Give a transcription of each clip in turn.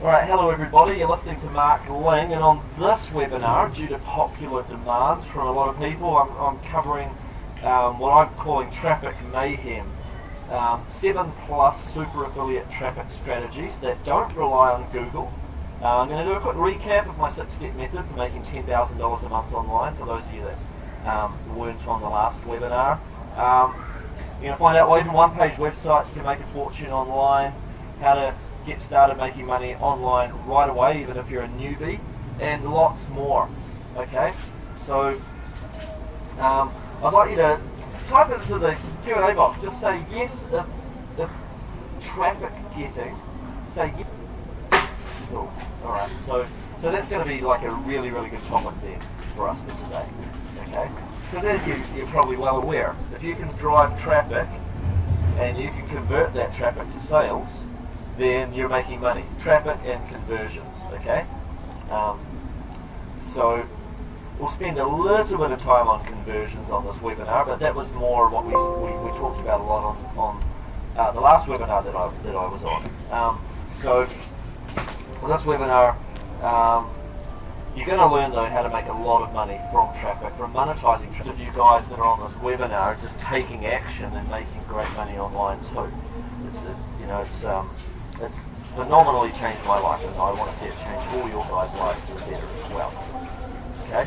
Alright, hello everybody, you're listening to Mark Ling, and on this webinar, due to popular demand from a lot of people, I'm covering what I'm calling traffic mayhem. 7 plus super affiliate traffic strategies that don't rely on Google. I'm going to do a quick recap of my 6-step method for making $10,000 a month online, for those of you that weren't on the last webinar. You're going to find out why even one-page websites can make a fortune online, how to get started making money online right away, even if you're a newbie, and lots more. Okay, so I'd like you to type into the Q&A box. Just say yes if traffic getting. Say yes. Cool. All right. So that's going to be like a really good topic then for us for today. Okay. Because as you're probably well aware, if you can drive traffic and you can convert that traffic to sales, then you're making money. Traffic and conversions, okay? So we'll spend a little bit of time on conversions on this webinar, but that was more what we talked about a lot on the last webinar that I was on. So this webinar, you're going to learn though how to make a lot of money from traffic, from monetizing traffic. You guys that are on this webinar are just taking action and making great money online too. It's phenomenally changed my life, and I want to see it change all your guys' lives for the better as well. Okay,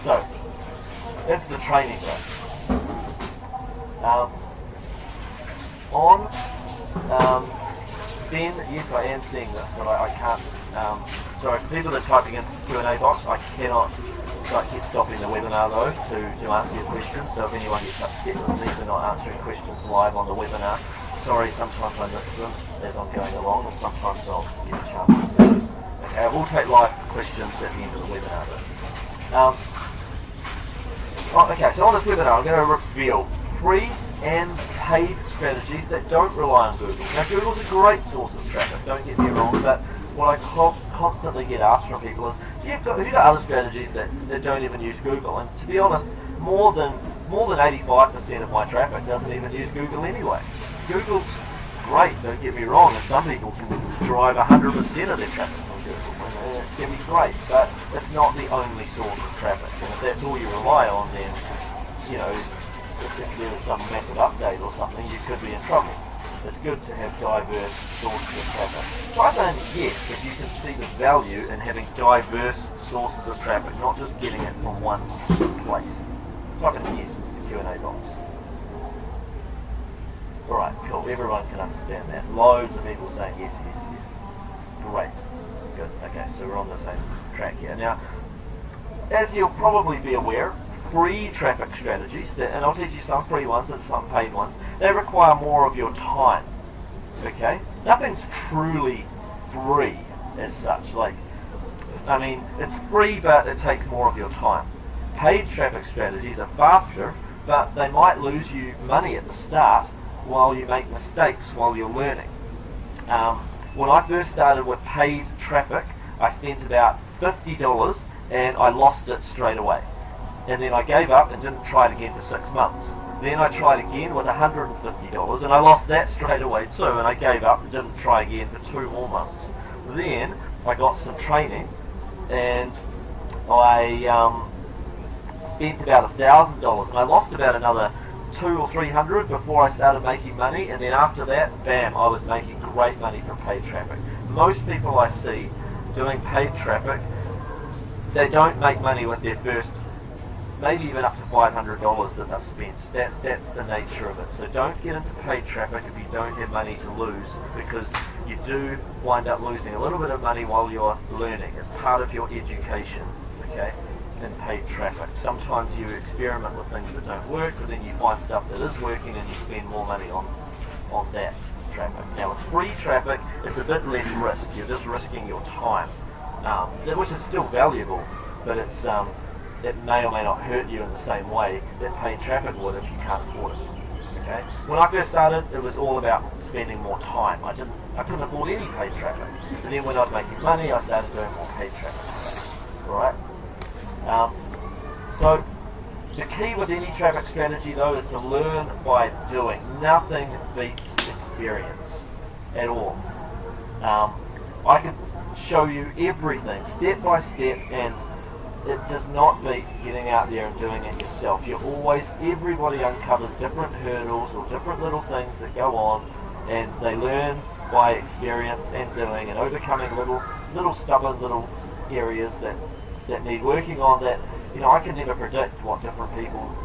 so into the training bit. Ben, yes, I am seeing this, but I can't. Sorry, for people that are typing into the Q&A box, I cannot. So I keep stopping the webinar though to answer your questions. So if anyone gets upset with me for not answering questions live on the webinar, sorry, sometimes I miss them as I'm going along, and sometimes I'll get a chance to see them. Okay, I will take live questions at the end of the webinar. Okay, so on this webinar I'm going to reveal free and paid strategies that don't rely on Google. Now Google's a great source of traffic, don't get me wrong, but what I constantly get asked from people is, have you got other strategies that don't even use Google? And to be honest, more than 85% of my traffic doesn't even use Google anyway. Google's great, don't get me wrong, and some people can drive 100% of their traffic from Google, and it can be great, but it's not the only source of traffic. And if that's all you rely on, then, you know, if there's some massive update or something, you could be in trouble. It's good to have diverse sources of traffic. Try saying yes if you can see the value in having diverse sources of traffic, not just getting it from one place. Type in yes into the Q&A box. Alright, cool. Everyone can understand that. Loads of people saying yes. Great. Good. Okay, so we're on the same track here. Now, as you'll probably be aware, free traffic strategies, and I'll teach you some free ones and some paid ones, they require more of your time. Okay? Nothing's truly free as such. I mean, it's free, but it takes more of your time. Paid traffic strategies are faster, but they might lose you money at the start while you make mistakes while you're learning. When I first started with paid traffic, I spent about $50 and I lost it straight away. And then I gave up and didn't try it again for 6 months. Then I tried again with $150 and I lost that straight away too, and I gave up and didn't try again for 2 more months. Then I got some training and I spent about $1,000 and I lost about another $200 or $300 before I started making money, and then after that, bam, I was making great money from paid traffic. Most people I see doing paid traffic, they don't make money with their first, maybe even up to $500 that they've spent. That's the nature of it. So don't get into paid traffic if you don't have money to lose, because you do wind up losing a little bit of money while you're learning. It's part of your education, okay? In paid traffic. Sometimes you experiment with things that don't work, but then you find stuff that is working and you spend more money on that traffic. Now with free traffic, it's a bit less risk. You're just risking your time, which is still valuable, but it may or may not hurt you in the same way that paid traffic would if you can't afford it. Okay? When I first started, it was all about spending more time. I couldn't afford any paid traffic. And then when I was making money, I started doing more paid traffic. Alright? So the key with any traffic strategy though is to learn by doing. Nothing beats experience at all. I could show you everything, step by step, and it does not beat getting out there and doing it yourself. Everybody uncovers different hurdles or different little things that go on, and they learn by experience and doing and overcoming little stubborn little areas that need working on, that I can never predict what different people's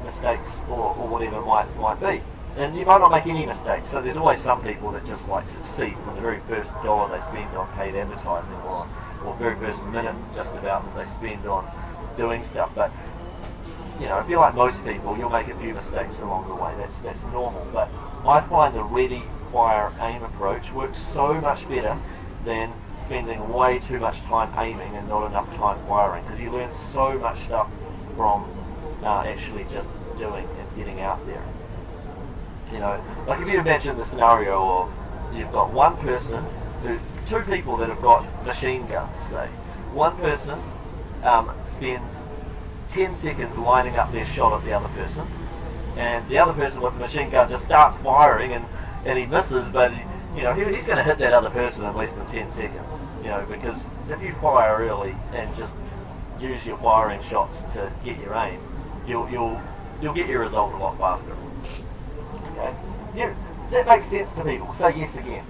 mistakes or whatever might be. And you might not make any mistakes, so there's always some people that just succeed from the very first dollar they spend on paid advertising, or very first minute just about that they spend on doing stuff. But if you're like most people, you'll make a few mistakes along the way. That's normal. But I find the ready, fire, aim approach works so much better than spending way too much time aiming and not enough time firing, because you learn so much stuff from actually just doing and getting out there. Like if you imagine the scenario of you've got two people that have got machine guns, say. One person spends 10 seconds lining up their shot at the other person, and the other person with the machine gun just starts firing, and he misses, but he's going to hit that other person in less than 10 seconds, because if you fire early and just use your firing shots to get your aim, you'll get your result a lot faster. Okay? Does that make sense to people? Say yes again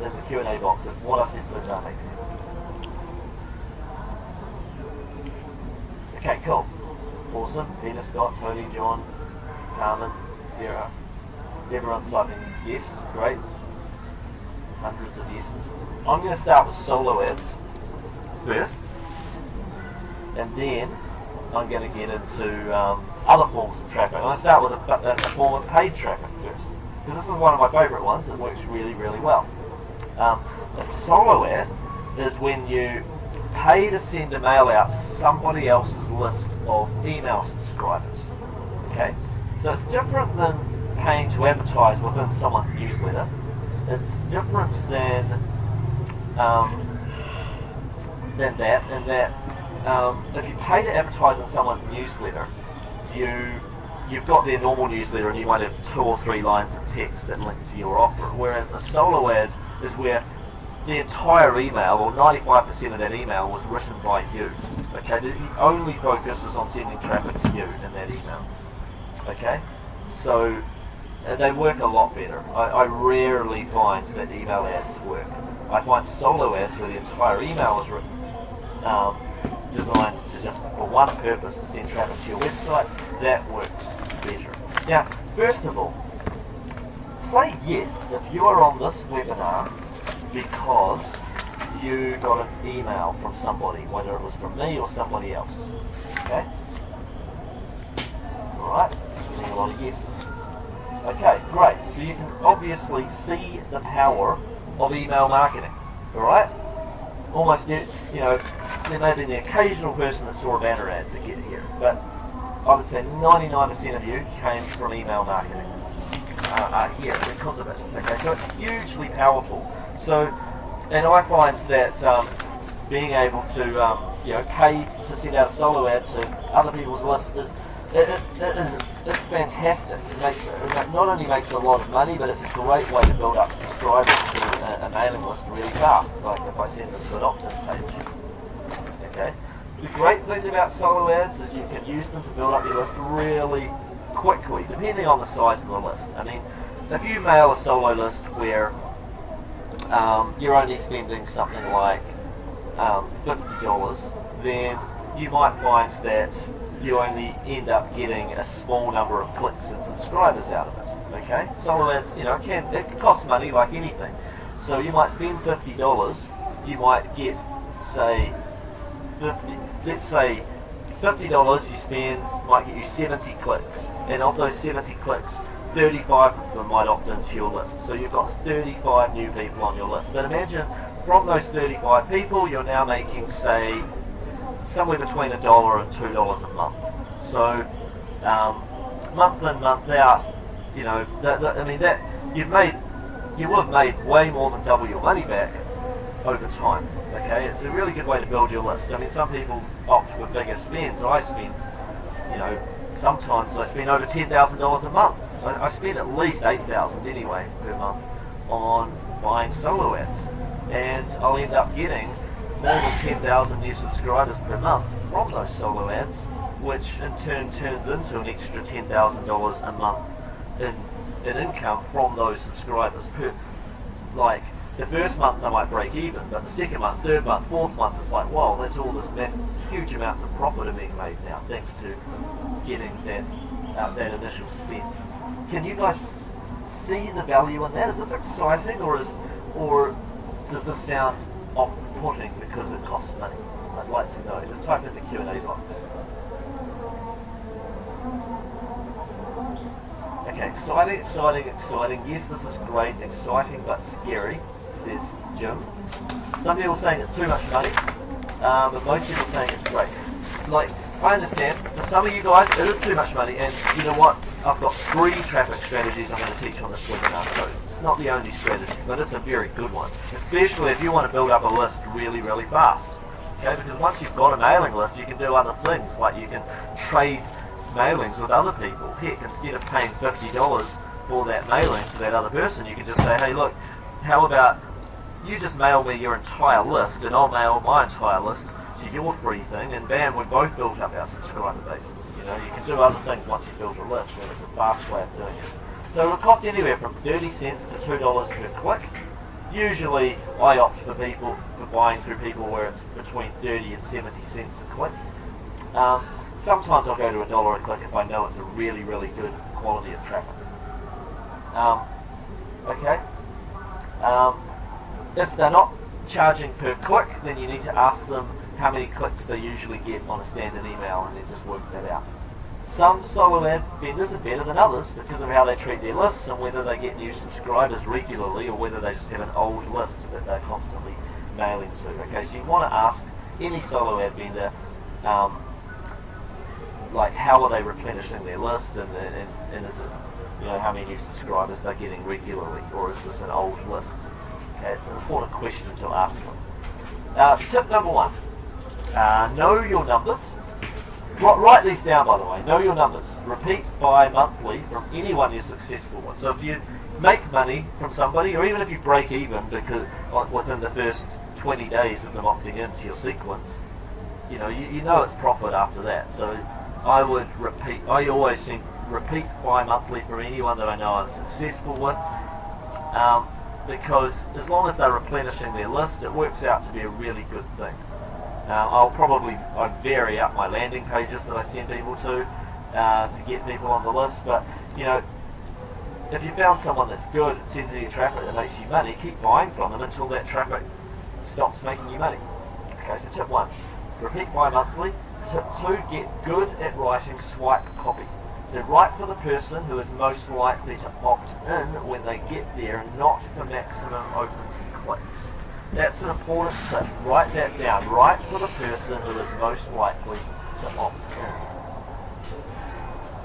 in the Q&A box if what I said so far makes sense. Okay, cool. Awesome. Peter, Scott, Tony, John, Carmen, Sarah. Everyone's typing yes. Great. Hundreds of yeses. I'm going to start with solo ads first, and then I'm going to get into other forms of traffic. I'm going to start with a form of paid traffic first, because this is one of my favourite ones that works really, really well. A solo ad is when you pay to send a mail out to somebody else's list of email subscribers. Okay, so it's different than paying to advertise within someone's newsletter. It's different than that, in that if you pay to advertise in someone's newsletter, you've got their normal newsletter and you might have 2 or 3 lines of text that link to your offer. Whereas a solo ad is where the entire email, or 95% of that email, was written by you. Okay, the only focus is on sending traffic to you in that email. Okay, so they work a lot better. I rarely find that email ads work. I find solo ads where the entire email is written, designed to just for one purpose, to send traffic to your website. That works better. Now, first of all, say yes if you are on this webinar because you got an email from somebody, whether it was from me or somebody else. Okay? Alright, getting a lot of yeses. Okay, great. So you can obviously see the power of email marketing. Alright? Almost, there may be the occasional person that saw a banner ad to get here, but I would say 99% of you came from email marketing here because of it. Okay, so it's hugely powerful. So, and I find that being able to pay to send out a solo ad to other people's lists it's fantastic. It not only makes a lot of money, but it's a great way to build up subscribers to a mailing list really fast, like if I send them to an opt-in page. Okay. The great thing about solo ads is you can use them to build up your list really quickly, depending on the size of the list. I mean, if you mail a solo list where you're only spending something like $50, then you might find that you only end up getting a small number of clicks and subscribers out of it. Okay, solo ads, it costs money like anything. So you might spend $50, you might get, say, let's say $50 you spend might get you 70 clicks, and of those 70 clicks, 35 of them might opt into your list. So you've got 35 new people on your list. But imagine from those 35 people, you're now making, say, somewhere between $1 and $2 a month. So month in, month out, you would have made way more than double your money back over time. Okay, it's a really good way to build your list. I mean, some people opt for bigger spends. I spend, sometimes I spend over $10,000 a month. I spend at least $8,000 anyway per month on buying solo ads. and I'll end up getting more than 10,000 new subscribers per month from those solo ads, which in turn turns into an extra $10,000 a month in income from those subscribers. Like, the first month I might break even, but the second month, third month, fourth month, it's like, wow, that's all this massive, huge amounts of profit are being made now, thanks to getting that initial spend. Can you guys see the value in that? Is this exciting, or does this sound off-putting because it costs money? I'd like to know. Just type in the Q&A box. Okay, exciting. Yes, this is great, exciting but scary, says Jim. Some people are saying it's too much money, but most people are saying it's great. Like, I understand, for some of you guys, it is too much money, and you know what? I've got 3 traffic strategies I'm going to teach on this webinar, so it's not the only strategy, but it's a very good one, especially if you want to build up a list really, really fast. Okay, because once you've got a mailing list, you can do other things, like you can trade mailings with other people. Heck, instead of paying $50 for that mailing to that other person, you can just say, hey, look, how about you just mail me your entire list, and I'll mail my entire list to your free thing, and bam, we've both built up our subscriber bases. You know, you can do other things once you've built a list, and it's a fast way of doing it. So it'll cost anywhere from 30 cents to $2 per click. Usually, I opt for buying through people where it's between 30 and 70 cents a click. Sometimes I'll go to $1 a click if I know it's a really, really good quality of traffic. Okay. If they're not charging per click, then you need to ask them how many clicks they usually get on a standard email, and then just work that out. Some solo ad vendors are better than others because of how they treat their lists and whether they get new subscribers regularly or whether they just have an old list that they're constantly mailing to. Okay, so you want to ask any solo ad vendor, like, how are they replenishing their list, and is it, you know, how many new subscribers they're getting regularly, or is this an old list? Okay, it's an important question to ask them. Tip number 1, know your numbers. Write these down, by the way. Know your numbers. Repeat bi-monthly from anyone you're successful with. So if you make money from somebody, or even if you break even because within the first 20 days of them opting into your sequence, you know it's profit after that. So I would repeat. I always repeat bi-monthly from anyone that I know I'm successful with, because as long as they're replenishing their list, it works out to be a really good thing. I vary up my landing pages that I send people to get people on the list. But you know, if you found someone that's good at sending you traffic that makes you money, keep buying from them until that traffic stops making you money. Okay, so tip 1, repeat bi-monthly. Tip 2, get good at writing swipe copy. So write for the person who is most likely to opt in when they get there, not for maximum opens and clicks. That's an important tip. Write that down. Write for the person who is most likely to opt in.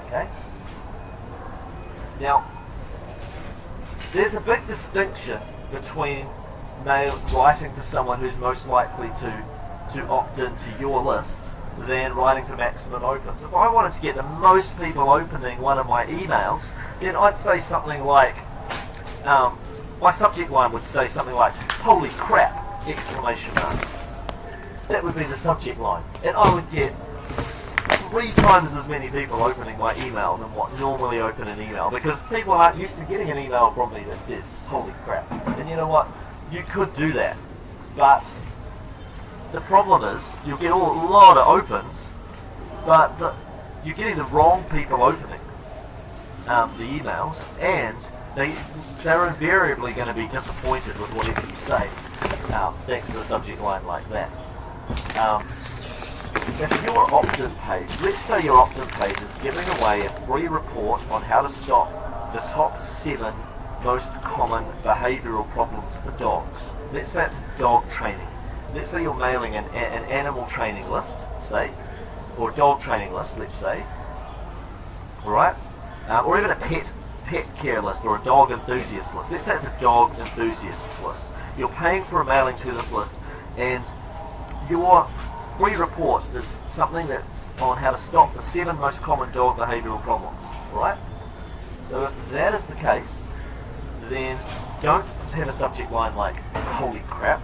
Okay? Now, there's a big distinction between writing for someone who's most likely to opt into your list than writing for maximum opens. If I wanted to get the most people opening one of my emails, then I'd say something like, my subject line would say something like, holy crap, exclamation mark. That would be the subject line. And I would get 3 times as many people opening my email than what normally open an email, because people aren't used to getting an email from me that says, holy crap. And you know what? You could do that. But the problem is, you'll get a lot of opens, but you're getting the wrong people opening the emails, and they're invariably going to be disappointed with whatever you say, thanks to a subject line like that. If your opt-in page, let's say your opt-in page is giving away a free report on how to stop the top 7 most common behavioural problems for dogs. Let's say it's dog training. Let's say you're mailing an animal training list, say, or a dog training list, let's say, alright, or even a pet care list or a dog enthusiast list. Let's say it's a dog enthusiast list. You're paying for a mailing to this list, and your free report is something that's on how to stop the 7 most common dog behavioural problems, right? So if that is the case, then don't have a subject line like "Holy crap."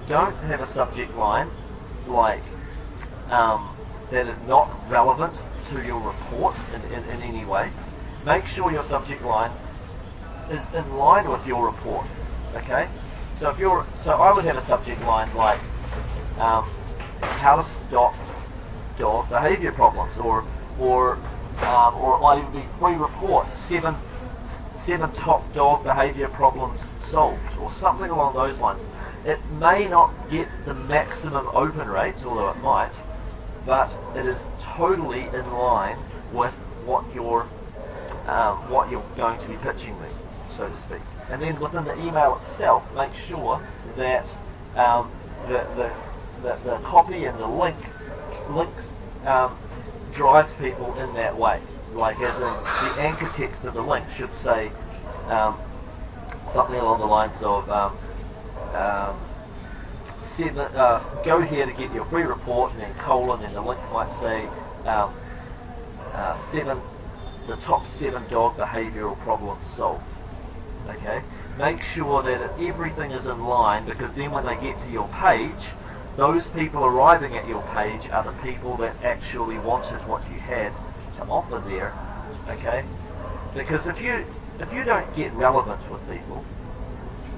Don't have a subject line like that is not relevant to your report in any way. Make sure your subject line is in line with your report. Okay, so I would have a subject line like how to stop dog behaviour problems, or it might even be free report, seven top dog behaviour problems solved, or something along those lines. It may not get the maximum open rates, although it might, but it is totally in line with what you're going to be pitching me, so to speak. And then within the email itself, make sure that the copy and the links drives people in that way. Like, as in, the anchor text of the link should say something along the lines of go here to get your free report, and then colon, and the link might say the top 7 dog behavioural problems solved. Okay, make sure that everything is in line, because then when they get to your page, those people arriving at your page are the people that actually wanted what you had to offer there. Okay, because if you don't get relevant with people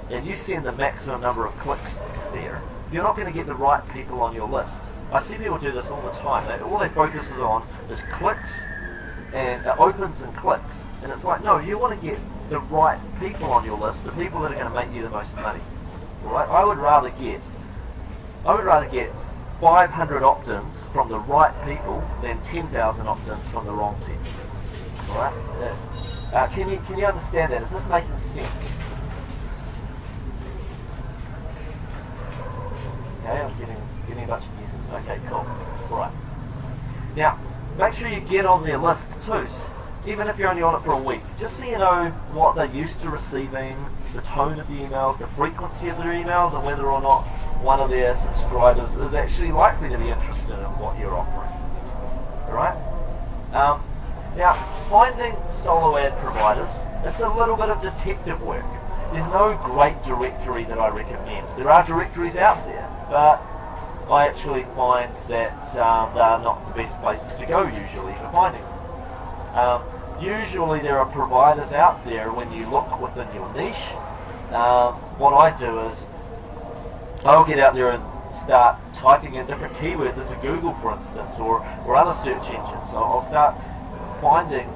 and you send the maximum number of clicks there, you're not going to get the right people on your list. I see people do this all the time. All they focus on is clicks and opens and clicks, and it's like, no, you want to get the right people on your list, the people that are going to make you the most money. Right? I would rather get 500 opt-ins from the right people than 10,000 opt-ins from the wrong people. All right? Can you understand that? Is this making sense? Okay, I'm getting a bunch of uses. Okay, cool. All right. Now, make sure you get on their lists too, even if you're only on it for a week, just so you know what they're used to receiving, the tone of the emails, the frequency of their emails, and whether or not one of their subscribers is actually likely to be interested in what you're offering. Alright? Now, finding solo ad providers, it's a little bit of detective work. There's no great directory that I recommend. There are directories out there, but I actually find that they are not the best places to go usually for finding them. Usually there are providers out there when you look within your niche. What I do is I'll get out there and start typing in different keywords into Google, for instance, or other search engines. So I'll start finding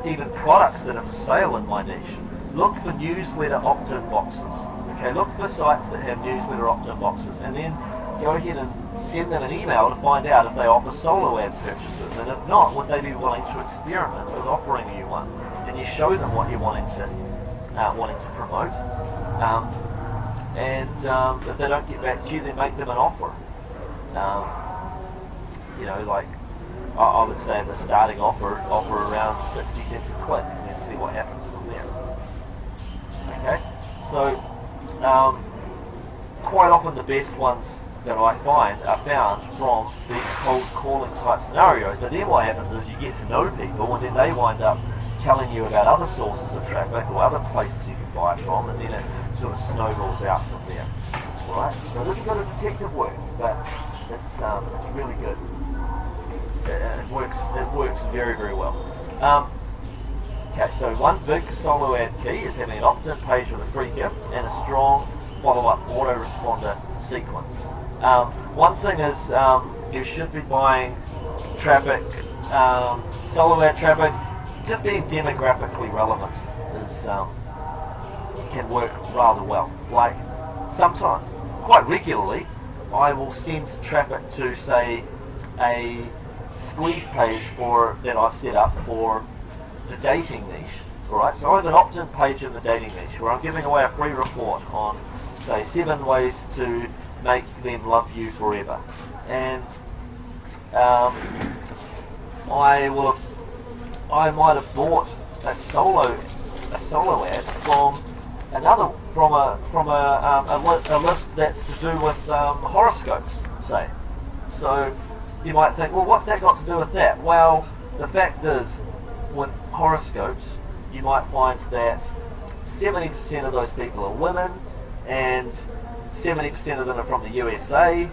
even products that are for sale in my niche. Look for newsletter opt-in boxes. Okay, look for sites that have newsletter opt-in boxes, and then go ahead and send them an email to find out if they offer solo ad purchases, and if not, would they be willing to experiment with offering you one? And you show them what you're wanting to promote. And if they don't get back to you, then make them an offer. Like I would say the starting offer around 60 cents a click, and then see what happens from there. Okay, so quite often the best ones that I find are found from these cold calling type scenarios. But then what happens is you get to know people, and then they wind up telling you about other sources of traffic or other places you can buy from, and then it sort of snowballs out from there. Right? So this is a bit of detective work, but it's really good. It works very, very well. Okay, so one big solo ad key is having an opt-in page with a free gift and a strong follow-up autoresponder sequence. One thing is you should be buying traffic, solo ad traffic. Just being demographically relevant can work rather well. Like sometimes, quite regularly, I will send traffic to, say, a squeeze page that I've set up for the dating niche. Alright, so I have an opt-in page in the dating niche where I'm giving away a free report on, say, 7 ways to make them love you forever. And I might have bought a solo ad from a list that's to do with horoscopes, say. So you might think, well, what's that got to do with that? Well, the fact is, with horoscopes, you might find that 70% of those people are women, and 70% of them are from the USA,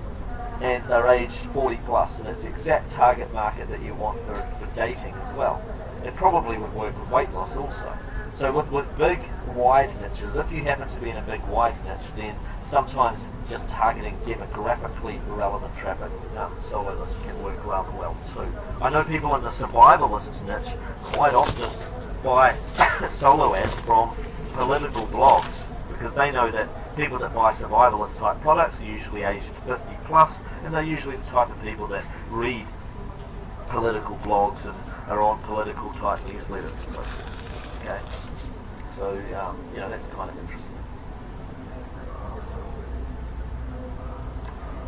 and they're aged 40 plus, and it's the exact target market that you want for dating as well. It probably would work with weight loss also. So with big, wide niches, if you happen to be in a big, wide niche, then sometimes just targeting demographically relevant traffic, solo lists can work rather well too. I know people in the survivalist niche quite often buy solo ads from political blogs, because they know that people that buy survivalist type products are usually aged 50 plus, and they're usually the type of people that read political blogs and are on political type newsletters and so forth. Okay, so that's kind of interesting.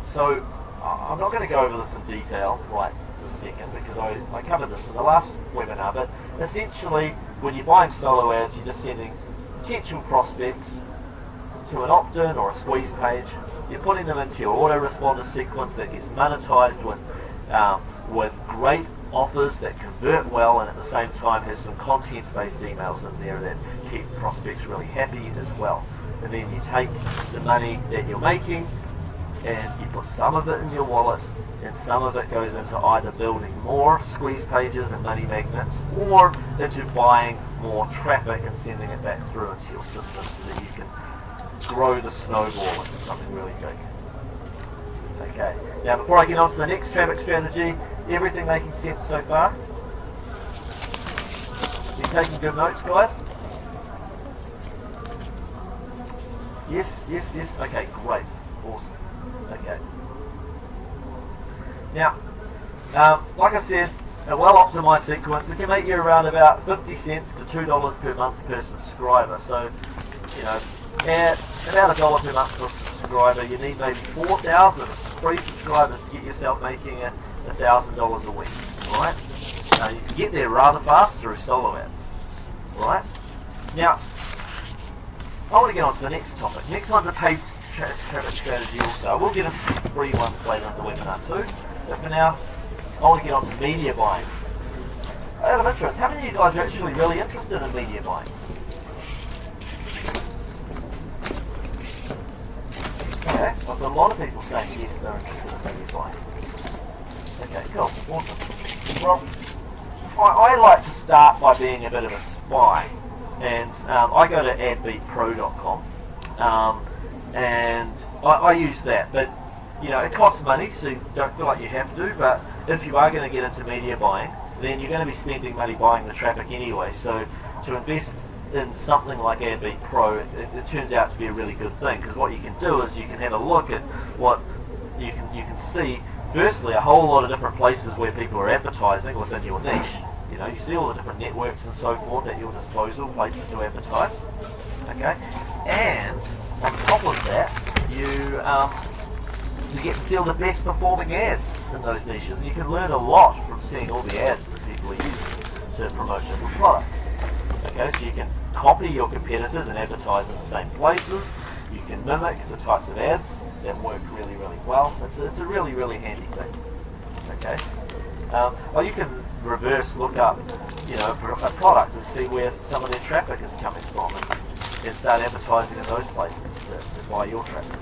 So I'm not going to go over this in detail right this second, because I covered this in the last webinar, but essentially when you're buying solo ads, you're just sending potential prospects to an opt-in or a squeeze page. You're putting them into your autoresponder sequence that gets monetized with great offers that convert well, and at the same time has some content-based emails in there that keep prospects really happy as well. And then you take the money that you're making and you put some of it in your wallet, and some of it goes into either building more squeeze pages and money magnets, or into buying more traffic and sending it back through into your system so that you can grow the snowball into something really big. Okay, now before I get on to the next traffic strategy, everything making sense so far? You taking good notes, guys? Yes. Okay, great. Awesome. Okay. Now, like I said, a well-optimized sequence, it can make you around about 50 cents to $2 per month per subscriber. So, at about $1 per month per subscriber, you need maybe 4,000 free subscribers to get yourself making it $1,000 a week, right? You can get there rather fast through solo ads, right? Now, I want to get on to the next topic. Next one's a paid traffic strategy also. I will get into some free ones later in the webinar too, but for now, I want to get on to media buying. Out of interest, how many of you guys are actually really interested in media buying? Okay, I've got a lot of people saying yes, they're interested in media buying. Okay, cool, awesome. Well, I like to start by being a bit of a spy, and I go to adbeatpro.com, and I use that, but it costs money, so you don't feel like you have to, but if you are going to get into media buying, then you're going to be spending money buying the traffic anyway, so to invest in something like AdBeat Pro, it turns out to be a really good thing, because what you can do is you can have a look at what you can see. Firstly, a whole lot of different places where people are advertising within your niche. You see all the different networks and so forth at your disposal, places to advertise. Okay, and on top of that, you get to see all the best performing ads in those niches, and you can learn a lot from seeing all the ads that people are using to promote different products. Okay, so you can copy your competitors and advertise in the same places. You can mimic the types of ads that work really, really well. It's a really, really handy thing. Okay. Or you can reverse look up, a product and see where some of their traffic is coming from, and start advertising in those places to buy your traffic.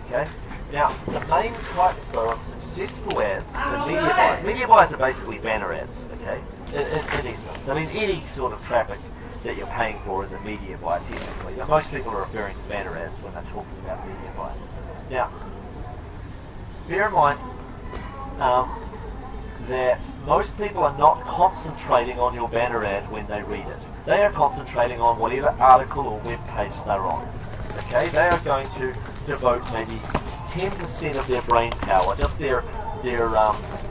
Okay. Now, the main types though of successful ads are media buys. Media buys are basically banner ads. Okay. In essence, I mean, any sort of traffic that you're paying for is a media buy technically. Now, most people are referring to banner ads when they're talking about media buy. Now, bear in mind that most people are not concentrating on your banner ad when they read it. They are concentrating on whatever article or web page they're on. Okay, they are going to devote maybe 10% of their brain power, just their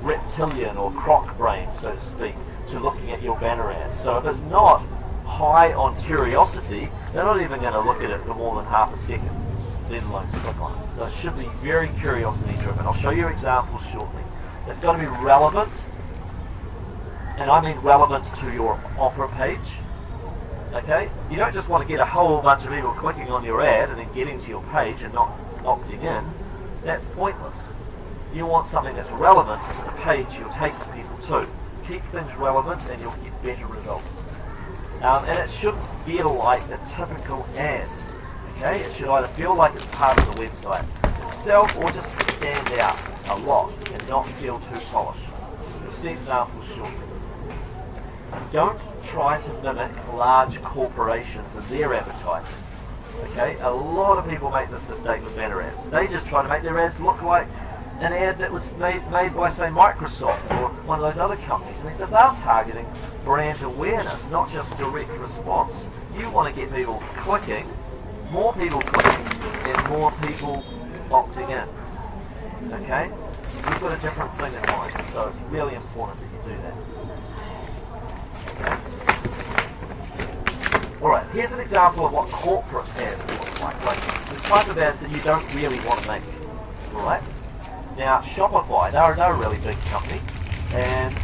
reptilian or croc brain, so to speak, to looking at your banner ad. So if it's not high on curiosity, they're not even going to look at it for more than half a second, let alone click on it. So it should be very curiosity driven. I'll show you examples shortly. It's got to be relevant, and I mean relevant to your offer page. Okay? You don't just want to get a whole bunch of people clicking on your ad and then getting to your page and not opting in. That's pointless. You want something that's relevant to the page you'll take the people to. Keep things relevant and you'll get better results. And it shouldn't feel like a typical ad. Okay, it should either feel like it's part of the website itself or just stand out a lot and not feel too polished. You'll see examples shortly. Don't try to mimic large corporations and their advertising. Okay, a lot of people make this mistake with banner ads. They just try to make their ads look like an ad that was made by, say, Microsoft or one of those other companies. I mean, they're targeting brand awareness, not just direct response. You want to get people clicking, more people clicking, and more people opting in. Okay? You've got a different thing in mind, so it's really important that you do that. Alright, here's an example of what corporate ads look like the type of ads that you don't really want to make. Alright? Now, Shopify, they're a really big company, and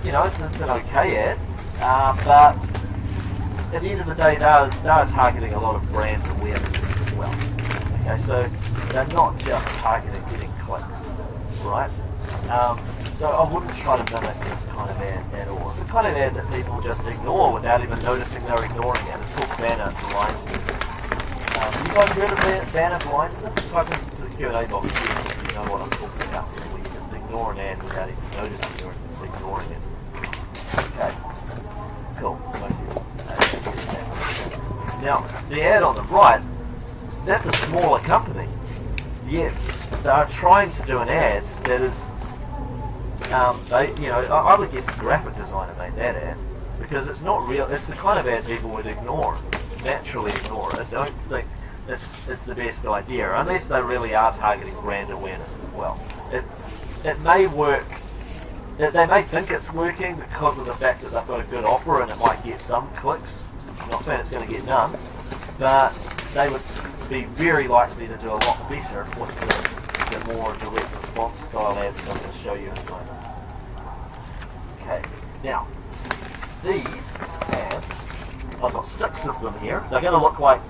it's an okay ad, but at the end of the day, they're targeting a lot of brand awareness as well. Okay, so they're not just targeting getting clicks, right? So I wouldn't try to mimic this kind of ad at all. It's the kind of ad that people just ignore without even noticing they're ignoring it. It's called banner blindness. You guys heard of banner blindness? Type into the Q&A box if you know what I'm talking about. Where you just ignore an ad without even noticing you're ignoring it. Okay, cool. Now, the ad on the right, that's a smaller company. Yet, they're trying to do an ad that is I would guess the graphic designer made that ad because it's not real. It's the kind of ad people would naturally ignore. I don't think it's the best idea unless they really are targeting brand awareness as well. It may work. They may think it's working because of the fact that they've got a good offer and it might get some clicks. I'm not saying it's going to get none, but they would be very likely to do a lot better with the more direct response style ads that I'm going to show you in a moment. Okay, now these ads, I've got 6 of them here. They're going to look like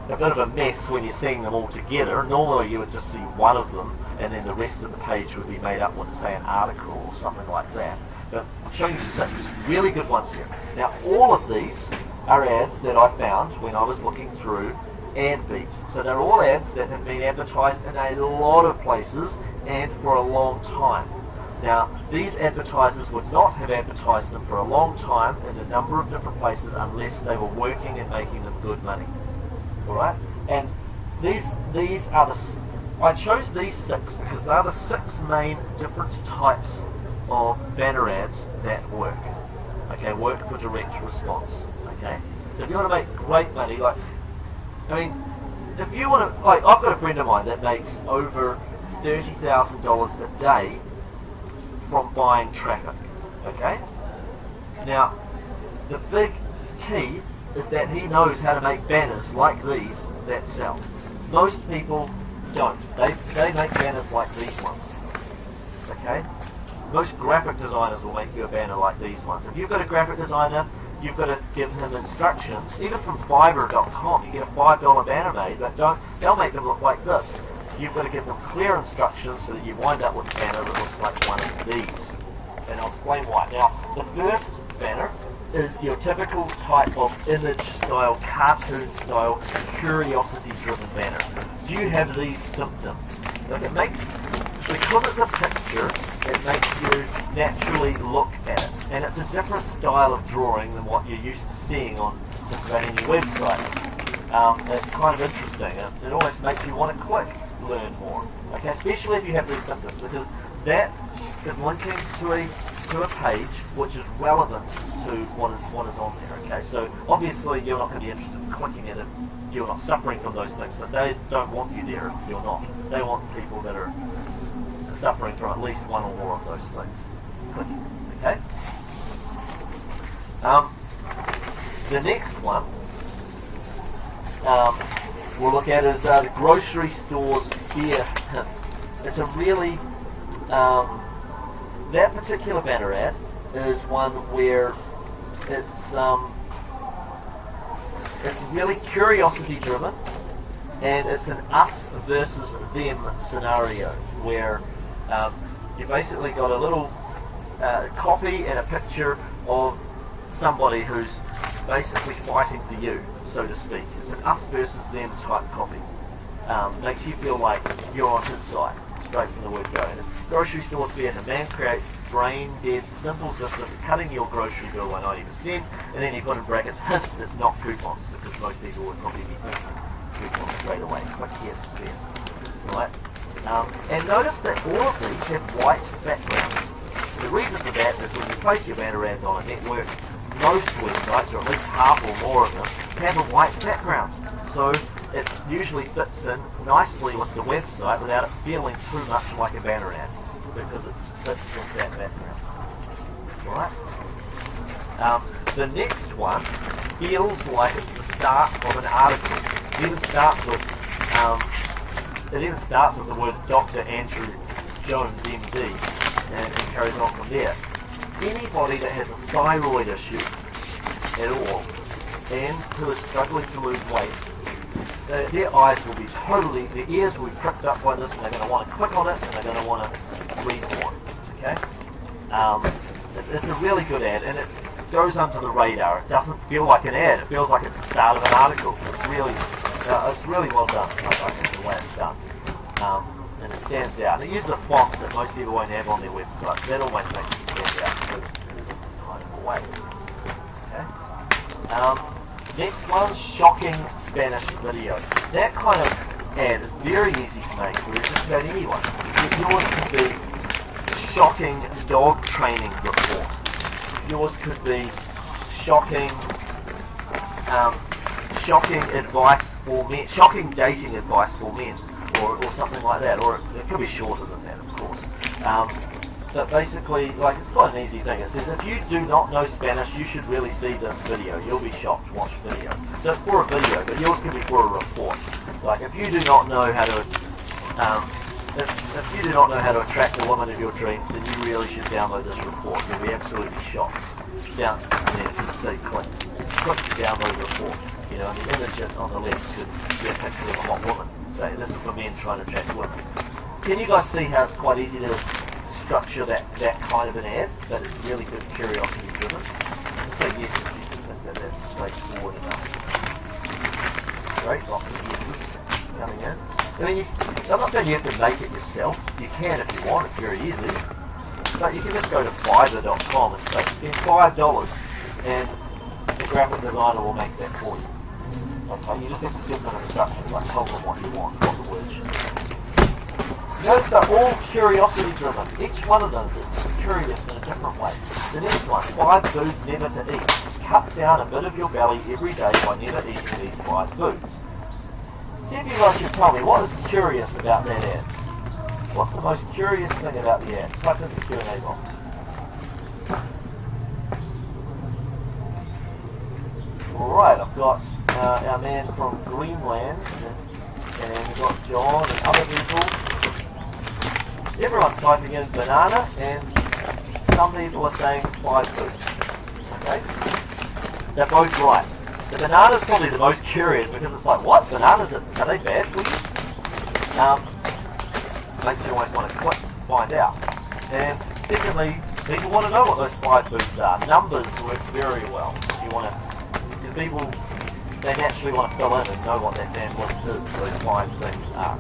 a bit of a mess when you're seeing them all together. Normally you would just see one of them and then the rest of the page would be made up with, say, an article or something like that. But I'll show you 6 really good ones here. Now all of these are ads that I found when I was looking through AdBeat. So they're all ads that have been advertised in a lot of places and for a long time. Now, these advertisers would not have advertised them for a long time in a number of different places unless they were working and making them good money. Alright? And these are I chose these 6 because they are the 6 main different types of banner ads that work. Okay, work for direct response. Okay? So if you want to make great money, if you want to, I've got a friend of mine that makes over $30,000 a day from buying traffic. Okay? Now, the big key is that he knows how to make banners like these that sell. Most people don't. They make banners like these ones. Okay? Most graphic designers will make you a banner like these ones. If you've got a graphic designer, you've got to give him instructions. Even from Fiverr.com, you get a $5 banner made, but they'll make them look like this. You've got to give them clear instructions so that you wind up with a banner that looks like one of these. And I'll explain why. Now, the first banner is your typical type of image style, cartoon style, curiosity driven banner. Do you have these symptoms? Look, because it's a picture, it makes you naturally look at it. And it's a different style of drawing than what you're used to seeing on just about any website. It's kind of interesting. It almost makes you want to click, learn more. Okay, especially if you have these symptoms, because that is linking to a page which is relevant to what is on there. Okay, so obviously you're not going to be interested in clicking it if you're not suffering from those things, but they don't want you there if you're not. They want people that are suffering from at least one or more of those things clicking. Okay. The next one we'll look at is the grocery store's fear hint. It's a really that particular banner ad is one where it's really curiosity driven, and it's an us versus them scenario where you basically got a little copy and a picture of somebody who's basically fighting for you, so to speak. It's an us versus them type copy. Makes you feel like you're on his side, straight from the word go. And grocery stores better. Man creates brain-dead, simple system, cutting your grocery bill by 90%, and then you put in brackets, hint, it's not coupons, because most people would probably be thinking coupons straight away. Click yes, there. Right? And notice that all of these have white backgrounds. The reason for that is when you place your banner ads on a network, most websites, or at least half or more of them, have a white background. So it usually fits in nicely with the website without it feeling too much like a banner ad, because it fits with that background. Right? The next one feels like it's the start of an article. It even starts with the word Dr. Andrew Jones, MD, and carries on from there. Anybody that has a thyroid issue at all and who is struggling to lose weight, their eyes will be their ears will be pricked up by this, and they're going to want to click on it, and they're going to want to read more. Okay? It's a really good ad, and it goes under the radar. It doesn't feel like an ad. It feels like it's the start of an article. It's really well done. I think the way it's done. And it stands out. And it uses a font that most people won't have on their website. That almost makes it stand out in kind of a way. Okay? Next one, shocking Spanish video. That kind of ad is very easy to make for just about anyone. Yours could be shocking dog training report. Yours could be shocking advice for men, shocking dating advice for men, or something like that. Or it could be shorter than that, of course. But basically, like, it's quite an easy thing. It says, if you do not know Spanish, you should really see this video. You'll be shocked. Watch video. So it's for a video, but yours could be for a report. Like, if you do not know how to, if you do not know how to attract the woman of your dreams, then you really should download this report. You'll be absolutely shocked. Down, and then you can say click to download the report. You know, and the image on the left could be a picture of a hot woman. Say, this is for men trying to attract women. Can you guys see how it's quite easy to structure that kind of an ad, but it's really good curiosity driven? Just say yes if you think that that's straightforward enough. Great, lots of yeses coming in. I mean, I'm not saying you have to make it yourself. You can if you want, it's very easy. But you can just go to Fiverr.com and say, spend $5 and the graphic designer will make that for you. Okay, you just have to give them instructions, like tell them what you want, what the word should be. Notice they're all curiosity driven. Each one of them is curious in a different way. The next one, 5 foods never to eat. Cut down a bit of your belly every day by never eating these 5 foods. See if you guys can tell me what is curious about that ad. What's the most curious thing about the ad? Type in the Q&A box. Alright, I've got our man from Greenland, and we've got John and other people. Everyone's typing in banana, and some people are saying 5 foods. Okay? They're both right. The banana's probably the most curious, because it's like, what? Bananas, are they bad for you? Makes you always want to click to find out. And secondly, people want to know what those 5 foods are. Numbers work very well. You want to, because people, they naturally want to fill in and know what that damn list is, so those 5 things are.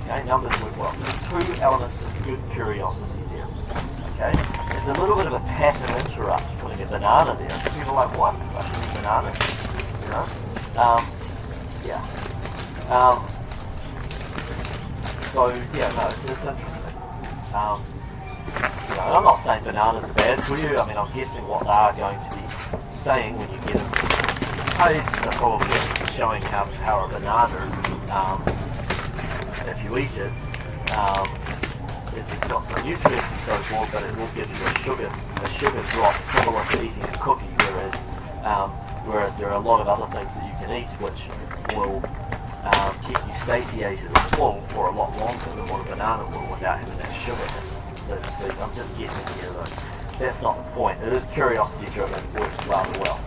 Okay, numbers work well. So there's 2 elements of good curiosity there. Okay, there's a little bit of a pattern interrupt putting a banana there. People are like, what? I should eat bananas? You know? Yeah. So yeah, no, it's interesting. You know, I'm not saying bananas are bad for you. I mean, I'm guessing what they are going to be saying when you get them. They're probably showing how a banana, if you eat it, it's got some nutrients and so forth, but it will give you a sugar drop similar to eating a cookie, whereas there are a lot of other things that you can eat which will keep you satiated and full for a lot longer than what a banana will without having that sugar in it, so to speak. I'm just guessing here though. That's not the point. It is curiosity driven. It works rather well.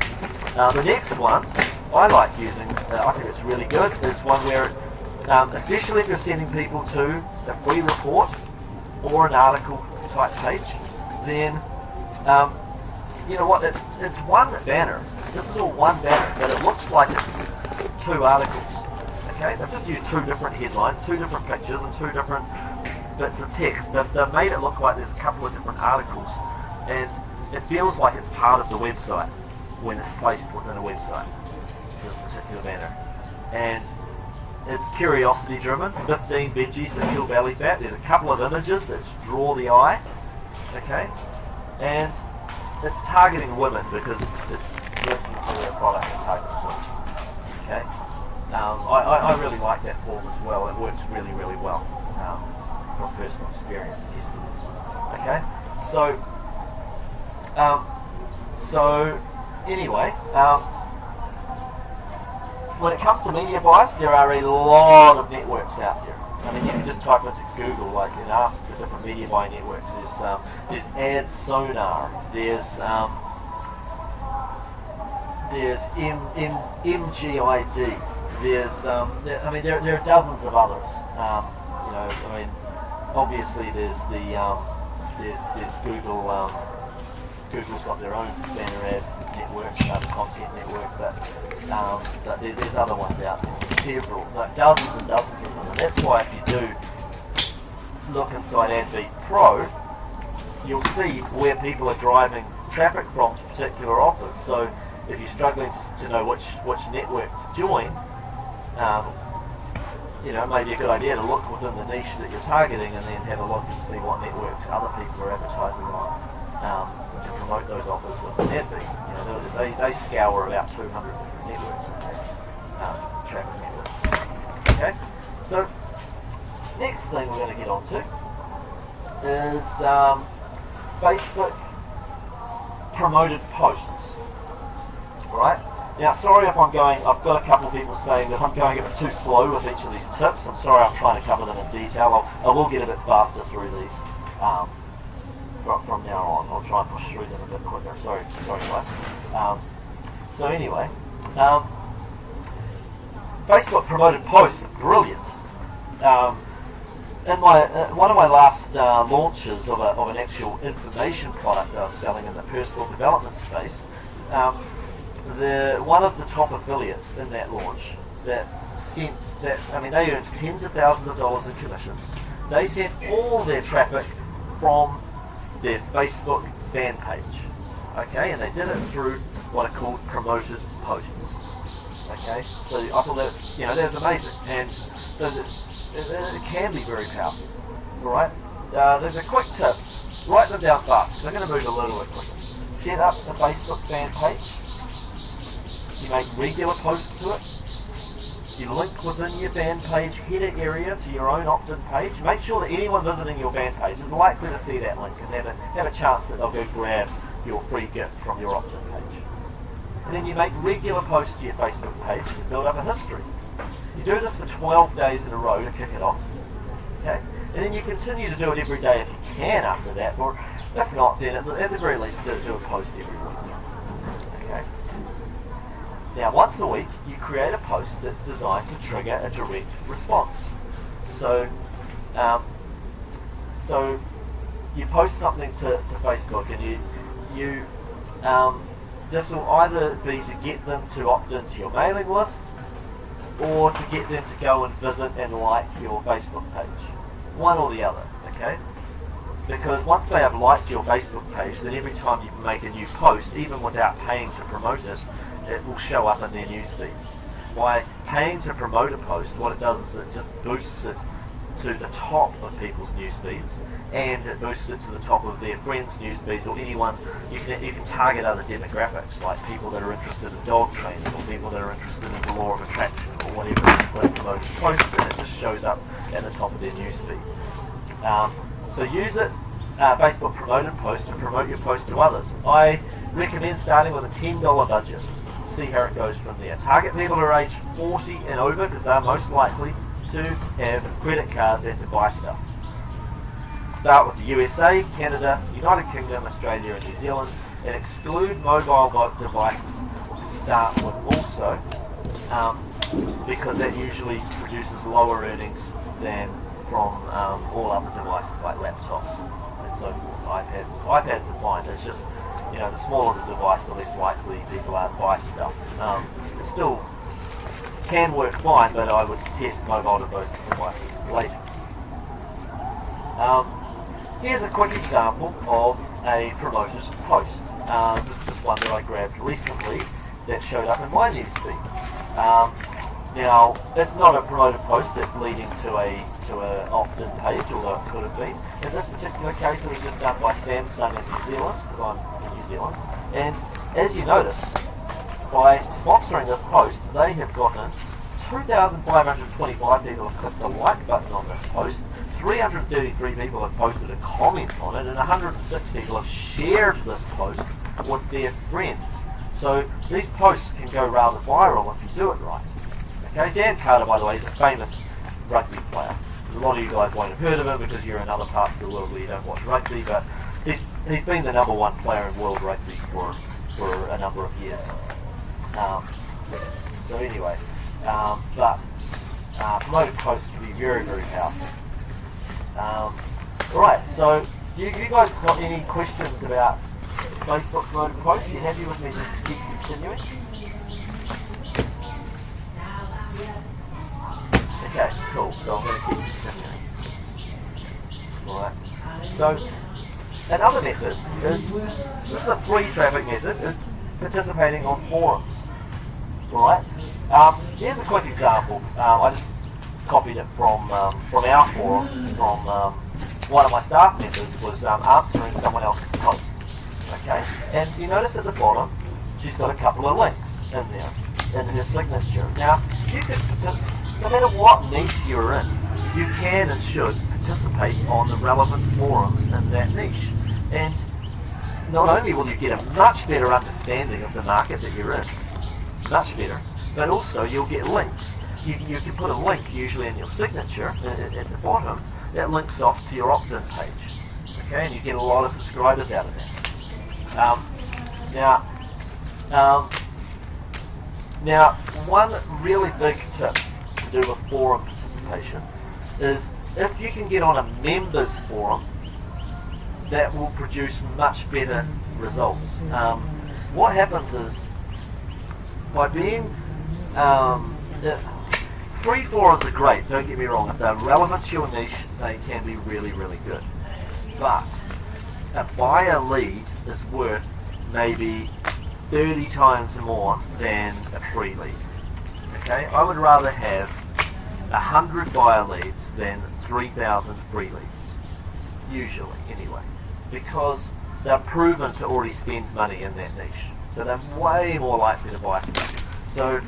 The next one I like using, I think it's really good, is one where, especially if you're sending people to a free report or an article type page, then you know what, it's one banner, This is all one banner, but it looks like it's two articles. Okay, they've just used two different headlines, two different pictures, and two different bits of text. They've made it look like there's a couple of different articles, and it feels like it's part of the website when it's placed within a website, this particular banner. And it's curiosity driven, 15 veggies that kill belly fat. There's a couple of images that draw the eye, okay? And it's targeting women because it's linking to a product that targets women, okay? I really like that form as well. It works really, really well from personal experience testing it, okay? So anyway, when it comes to media bias, there are a lot of networks out there. I mean, you can just type into Google, like, and ask the different media buying networks. There's Ad Sonar. There's MGID. There are dozens of others. Obviously there's Google. Google's got their own banner ad network, content network, but there's other ones out there, several, like dozens and dozens of them. And that's why if you do look inside AdBeat Pro, you'll see where people are driving traffic from to particular offers. So if you're struggling to know which network to join, it may be a good idea to look within the niche that you're targeting and then have a look and see what networks other people are advertising on. To promote those offers with AdBeat. They scour about 200 different networks, traffic networks. Okay, so next thing we're going to get onto is Facebook promoted posts. Alright, now sorry if I've got a couple of people saying that I'm going a bit too slow with each of these tips. I'm sorry, I'm trying to cover them in detail. I will get a bit faster through these. From now on, I'll try and push through them a bit quicker. Sorry guys. So anyway, Facebook promoted posts are brilliant. In one of my last launches of an actual information product I was selling in the personal development space, one of the top affiliates in that launch they earned tens of thousands of dollars in commissions. They sent all their traffic from their Facebook fan page, okay, and they did it through what are called promoted posts, okay. So I thought that's amazing, and so it can be very powerful. All right, the quick tips. Write them down fast. So I'm going to move a little bit quicker. Set up a Facebook fan page. You make regular posts to it. You link within your fan page header area to your own opt-in page. Make sure that anyone visiting your fan page is likely to see that link and have a chance that they'll go grab your free gift from your opt-in page. And then you make regular posts to your Facebook page to build up a history. You do this for 12 days in a row to kick it off. Okay? And then you continue to do it every day if you can after that, or if not, then at the very least do a post every week. Okay? Now, once a week, you create a post that's designed to trigger a direct response. So you post something to Facebook, and this will either be to get them to opt into your mailing list, or to get them to go and visit and like your Facebook page. One or the other, okay? Because once they have liked your Facebook page, then every time you make a new post, even without paying to promote it, it will show up in their news feeds. By paying to promote a post, what it does is it just boosts it to the top of people's news feeds, and it boosts it to the top of their friends' news feeds, or anyone. You can target other demographics, like people that are interested in dog training, or people that are interested in the law of attraction, or whatever. You put a promoted post, and it just shows up at the top of their news feed. So use it, Facebook promoted post, to promote your post to others. I recommend starting with a $10 budget. See how it goes from there. Target people who are age 40 and over, because they're most likely to have credit cards and to buy stuff. Start with the USA, Canada, United Kingdom, Australia and New Zealand, and exclude mobile devices to start with also, because that usually produces lower earnings than from all other devices like laptops and so forth. iPads are fine. It's just the smaller the device, the less likely people are to buy stuff. It still can work fine, but I would test mobile devices later. Here's a quick example of a promoted post. This is just one that I grabbed recently that showed up in my newsfeed. Now, it's not a promoted post that's leading to an opt-in page, although it could have been. In this particular case, it was just done by Samsung in New Zealand, because I'm in New Zealand. And as you notice, by sponsoring this post, they have gotten 2,525 people have clicked the like button on this post, 333 people have posted a comment on it, and 106 people have shared this post with their friends. So these posts can go rather viral if you do it right. Okay, Dan Carter, by the way, is a famous rugby player. A lot of you guys won't have heard of him because you're in other parts of the world where you don't watch rugby, but he's been the number one player in world rugby for a number of years. So anyway, but promoted posts can be very, very powerful. Alright, so you guys got any questions about Facebook promoted posts? You happy with me to keep continuing? Okay, cool. So I'm going to keep continuing. Alright. So another method this is a free traffic method, is participating on forums. Alright. Here's a quick example. I just copied it from our forum. From one of my staff members was answering someone else's post. Okay, and you notice at the bottom she's got a couple of links in there in her signature. Now, you can no matter what niche you're in, you can and should participate on the relevant forums in that niche. And not only will you get a much better understanding of the market that you're in, much better, but also you'll get links. You can put a link usually in your signature at the bottom that links off to your opt-in page. Okay, and you get a lot of subscribers out of that. Now, one really big tip to do with forum participation is if you can get on a members forum, that will produce much better results. What happens is, by being free forums are great, don't get me wrong. If they're relevant to your niche, they can be really, really good. But a buyer lead is worth maybe 30 times more than a free lead. Okay, I would rather have 100 buyer leads than 3,000 free leads, usually anyway, because they're proven to already spend money in that niche, so they're way more likely to buy stuff. So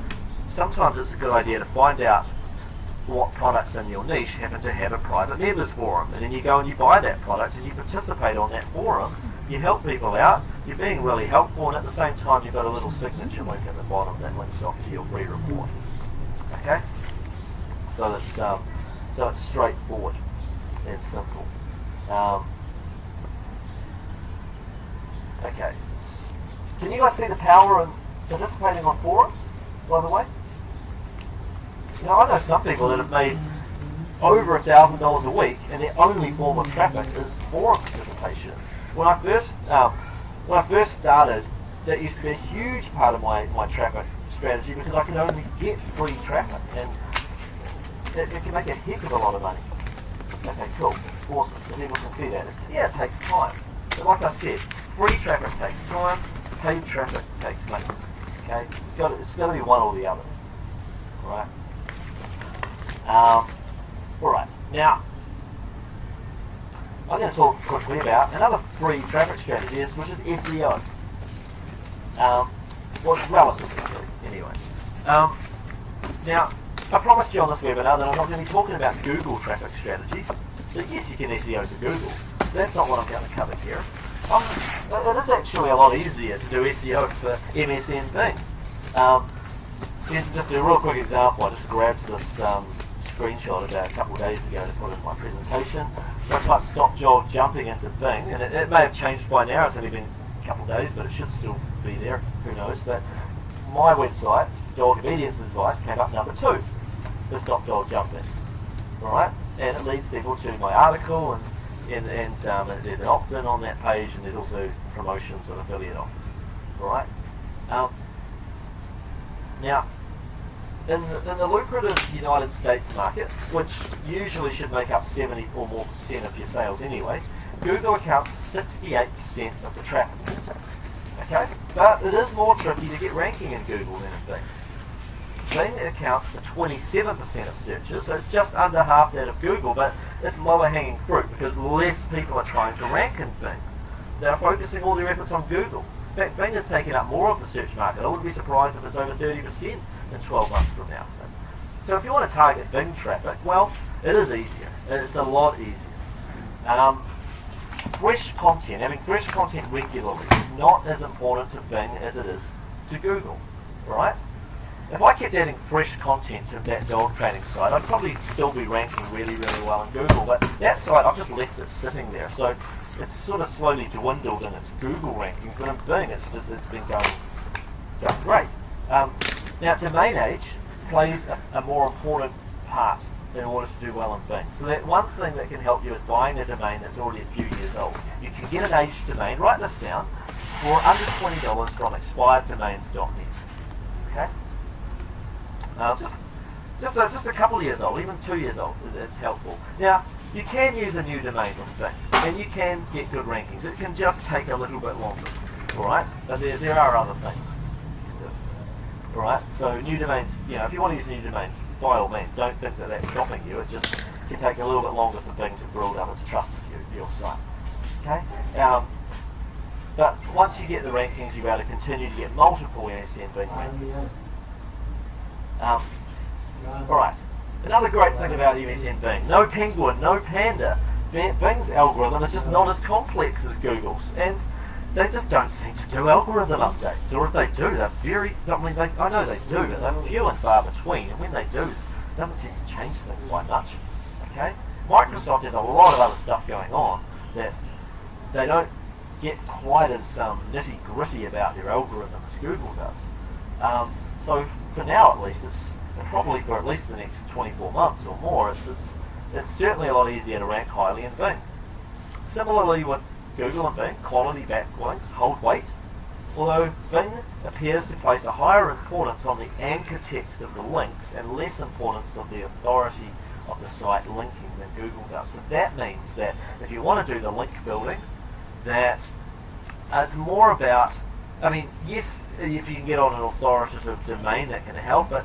sometimes it's a good idea to find out what products in your niche happen to have a private members forum, and then you go and you buy that product and you participate on that forum. You help people out, you're being really helpful, and at the same time you've got a little signature link at the bottom that links off to your free report. Okay, so it's straightforward and simple. Okay, can you guys see the power of participating on forums, by the way? You know, I know some people that have made over $1,000 a week and their only form of traffic is forum participation. When I first started, that used to be a huge part of my traffic strategy because I could only get free traffic, and it can make a heck of a lot of money. Okay, cool, awesome. So people can see that. It takes time. But like I said, free traffic takes time, paid traffic takes money. Okay, it's got to be one or the other. All right. Now, I'm going to talk quickly about another free traffic strategy, which is SEO. Well, it's relatively free, anyway. Now, I promised you on this webinar that I'm not going to be talking about Google traffic strategies. But yes, you can SEO to Google. That's not what I'm going to cover here. It is actually a lot easier to do SEO for MSN Bing. Here's just a real quick example. I just grabbed this screenshot about a couple of days ago to put in my presentation. So I typed stop dog jumping into Bing, and it may have changed by now. It's only been a couple of days, but it should still be there. Who knows? But my website, Dog Obedience Advice, came up number 2 for stop dog jumping. Alright? And it leads people to my article, and there's an opt-in on that page, and there's also promotions and affiliate offers. All right. Now, in the lucrative United States market, which usually should make up 70 or more % of your sales anyway, Google accounts for 68% of the traffic. Okay, but it is more tricky to get ranking in Google than in Bing. Bing accounts for 27% of searches, so it's just under half that of Google, but it's lower hanging fruit because less people are trying to rank in Bing. They're focusing all their efforts on Google. In fact, Bing has taken up more of the search market. I wouldn't be surprised if it's over 30% in 12 months from now. So if you want to target Bing traffic, well, it is easier. It's a lot easier. Fresh content, having fresh content regularly is not as important to Bing as it is to Google, right? If I kept adding fresh content to that dog training site, I'd probably still be ranking really, really well in Google, but that site, I've just left it sitting there, so it's sort of slowly dwindled in its Google rankings, but in Bing, it's been going great. Now, domain age plays a more important part in order to do well in Bing. So that one thing that can help you is buying a domain that's already a few years old. You can get an aged domain, write this down, for under $20 from expireddomains.net. Okay? Just a couple of years old, even 2 years old, it's helpful. Now, you can use a new domain with Bing, and you can get good rankings. It can just take a little bit longer, alright? But there are other things. Alright, so new domains, if you want to use new domains, by all means, don't think that that's stopping you. It just can take a little bit longer for Bing to build up its trust with your site. Okay? But once you get the rankings, you'll be able to continue to get multiple MSN Bing rankings. Alright, another great thing about MSN Bing, no penguin, no panda. Bing's algorithm is just not as complex as Google's, and they just don't seem to do algorithm updates, or if they do, they're I know they do, but they're few and far between, and when they do, it doesn't seem to change things quite much. Okay? Microsoft has a lot of other stuff going on that they don't get quite as nitty-gritty about their algorithm as Google does. So for now at least, and probably for at least the next 24 months or more, it's certainly a lot easier to rank highly in Bing. Similarly with Google and Bing, quality backlinks hold weight, although Bing appears to place a higher importance on the anchor text of the links and less importance of the authority of the site linking than Google does. So that means that if you want to do the link building, that it's more about, yes, if you can get on an authoritative domain, that can help, but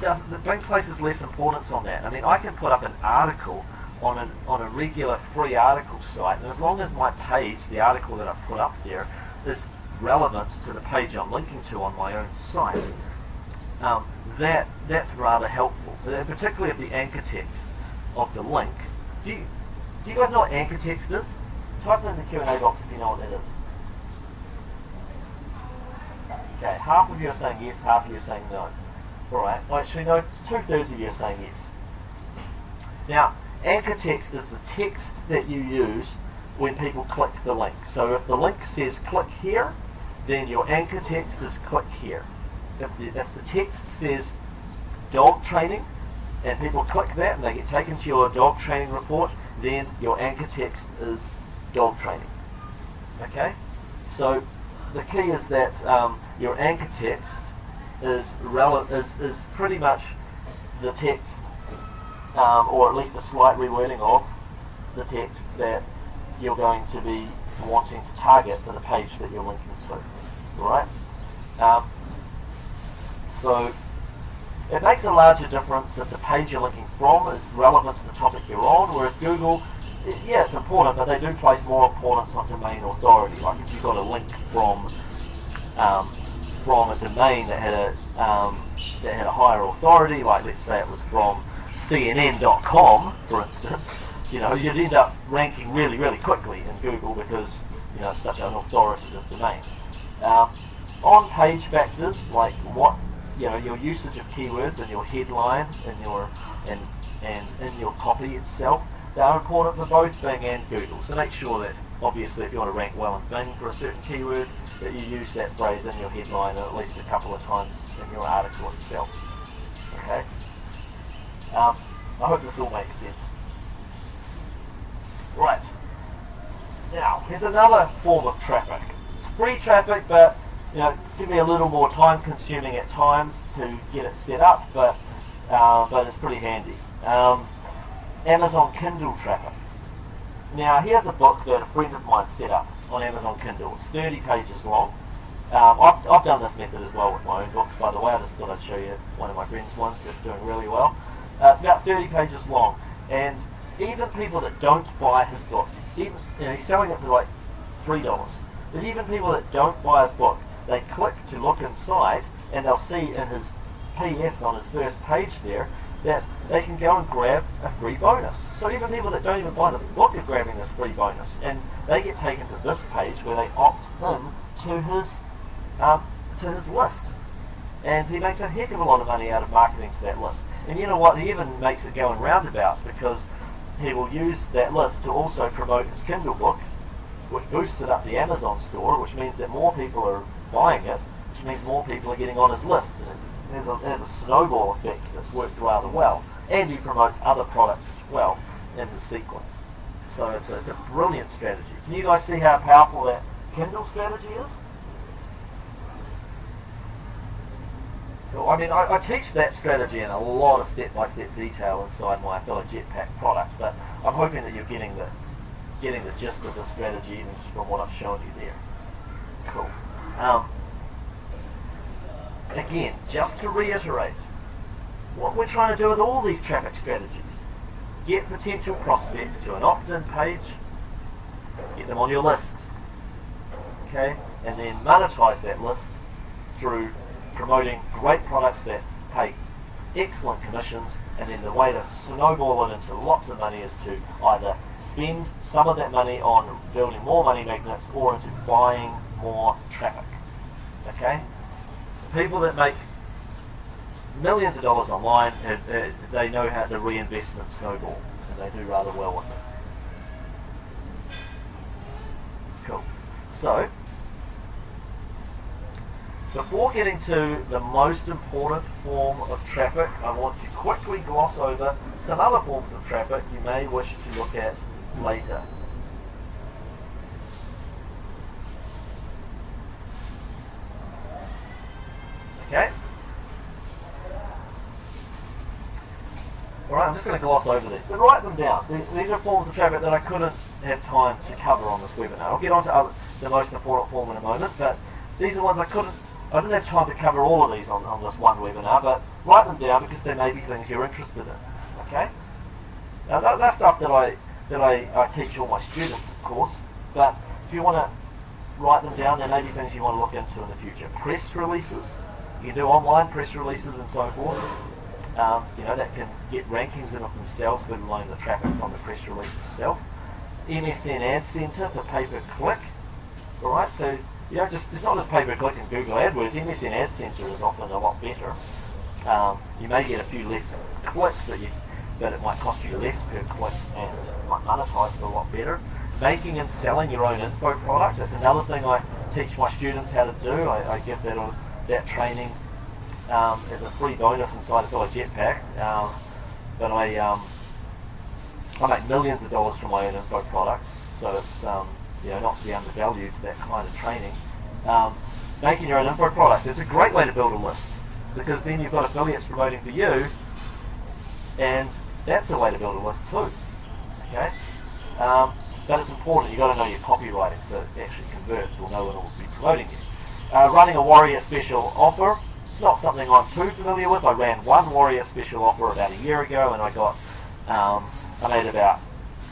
the Bing places less importance on that. I can put up an article on a regular free article site, and as long as my page, the article that I put up there, is relevant to the page I'm linking to on my own site, that's rather helpful, particularly if the anchor text of the link. Do you guys know what anchor text is? Type it in the Q&A box if you know what that is. Okay, half of you are saying yes, half of you are saying no. Alright, actually no, 2/3 of you are saying yes. Now, anchor text is the text that you use when people click the link. So if the link says click here, then your anchor text is click here. If the text says dog training, and people click that and they get taken to your dog training report, then your anchor text is dog training. Okay? So the key is that your anchor text is pretty much the text, or at least a slight rewording of the text that you're going to be wanting to target for the page that you're linking to. Alright? So it makes a larger difference if the page you're linking from is relevant to the topic you're on, whereas Google, yeah, it's important, but they do place more importance on domain authority. Like if you've got a link from a domain that had a higher authority, like let's say it was from CNN.com, for instance, you'd end up ranking really, really quickly in Google because it's such an authoritative domain. On-page factors like your usage of keywords in your headline and in your copy itself, they are important for both Bing and Google. So make sure that, obviously, if you want to rank well in Bing for a certain keyword, that you use that phrase in your headline at least a couple of times in your article itself. Okay? I hope this all makes sense. Here's another form of traffic. It's free traffic, but it can be a little more time consuming at times to get it set up, but it's pretty handy. Amazon Kindle traffic. Now here's a book that a friend of mine set up on Amazon Kindle. It's 30 pages long. I've done this method as well with my own books, by the way. I just thought I'd show you one of my friend's ones that's doing really well. It's about 30 pages long, and even people that don't buy his book, even he's selling it for like $3, but even people that don't buy his book, they click to look inside, and they'll see in his PS on his first page there that they can go and grab a free bonus. So even people that don't even buy the book are grabbing this free bonus, and they get taken to this page where they opt in to his list, and he makes a heck of a lot of money out of marketing to that list. And you know what? He even makes it go in roundabouts, because he will use that list to also promote his Kindle book, which boosts it up the Amazon store, which means that more people are buying it, which means more people are getting on his list. And there's a snowball effect that's worked rather well. And he promotes other products as well in his sequence. So it's a brilliant strategy. Can you guys see how powerful that Kindle strategy is? Cool. I mean, I teach that strategy in a lot of step-by-step detail inside my fellow Jetpack product, but I'm hoping that you're getting the gist of the strategy even just from what I've shown you there. Cool. Again, just to reiterate, what we're trying to do with all these traffic strategies: get potential prospects to an opt-in page, get them on your list, okay, and then monetize that list through promoting great products that pay excellent commissions. And then the way to snowball it into lots of money is to either spend some of that money on building more money magnets or into buying more traffic. Okay? People that make millions of dollars online, they know how the reinvestment snowball, and they do rather well with it. Cool. So, before getting to the most important form of traffic, I want to quickly gloss over some other forms of traffic you may wish to look at later. Okay? Alright, I'm just going to gloss over these, but write them down. These are forms of traffic that I couldn't have time to cover on this webinar. I'll get on to the most important form in a moment, but these are ones I didn't have time to cover all of these on this one webinar, but write them down because there may be things you're interested in. Okay? Now that's stuff that I teach all my students, of course, but if you want to write them down, there may be things you want to look into in the future. Press releases. You can do online press releases and so forth. That can get rankings in of themselves, let alone the traffic from the press release itself. MSN Ad Center for pay-per-click. Alright, so it's not just pay-per-click and Google AdWords. MSN Ad Center is often a lot better. You may get a few less clicks, but it might cost you less per click and might monetize it a lot better. Making and selling your own info product. That's another thing I teach my students how to do. I give that training as a free bonus inside a fellow Jetpack. But I make millions of dollars from my own info products, so it's not to be undervalued for that kind of training. Making your own info product is a great way to build a list, because then you've got affiliates promoting for you, and that's a way to build a list too. Okay, but it's important. You've got to know your copywriting so it actually converts, or no one will be promoting you. Running a Warrior Special offer. It's not something I'm too familiar with. I ran one Warrior Special offer about a year ago, and I made about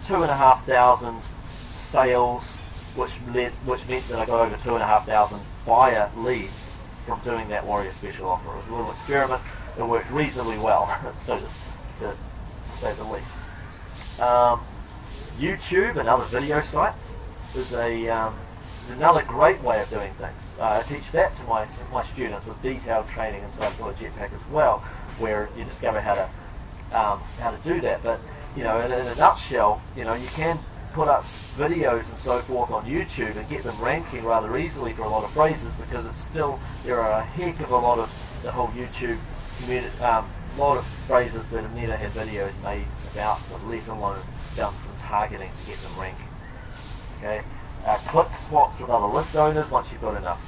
2,500 sales, which meant that I got over 2,500 buyer leads from doing that Warrior Special offer. It was a little experiment. It worked reasonably well, so to say the least. YouTube and other video sites is another great way of doing things. I teach that to my students with detailed training inside Fuller Jetpack as well, where you discover how to do that. But in a nutshell, you can put up videos and so forth on YouTube and get them ranking rather easily for a lot of phrases, because there are a heck of a lot of the whole YouTube community, a lot of phrases that have never had videos made about them, let alone done some targeting to get them ranking. Okay. click swaps with other list owners. Once you've got enough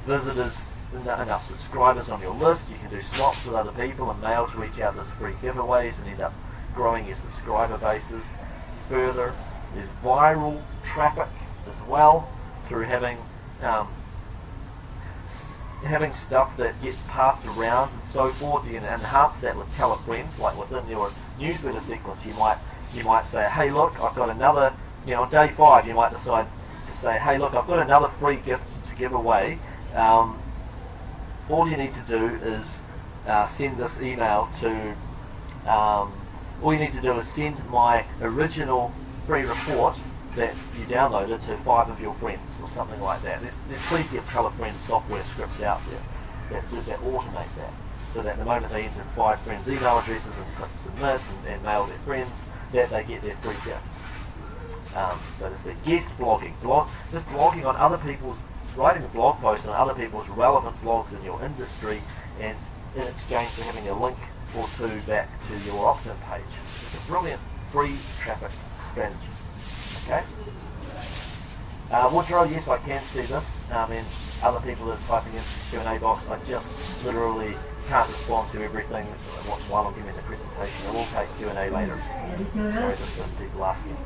visitors, enough subscribers on your list, you can do swaps with other people and mail to each other's free giveaways and end up growing your subscriber bases further. There's viral traffic as well through having stuff that gets passed around and so forth. You can enhance that with tell a friend, like within your newsletter sequence. You might say, hey look, I've got another, on day 5 you might decide to say, hey look, I've got another free gift to give away. All you need to do is send this email to, all you need to do is send my original free report that you downloaded to 5 of your friends or something like that. There's plenty of tell a friend software scripts out there that automate that, so that the moment they enter 5 friends' email addresses and click submit and mail their friends, that they get their free gift. So to speak. Guest blogging. Just blogging on other people's, writing a blog post on other people's relevant blogs in your industry, and in exchange for having a link or two back to your opt-in page. It's a brilliant free traffic strategy. Okay? Woodrow, yes, I can see this, and other people that are typing into the Q&A box. I just literally can't respond to everything while I'm giving the presentation. I will take Q&A later. Sorry, just for people asking.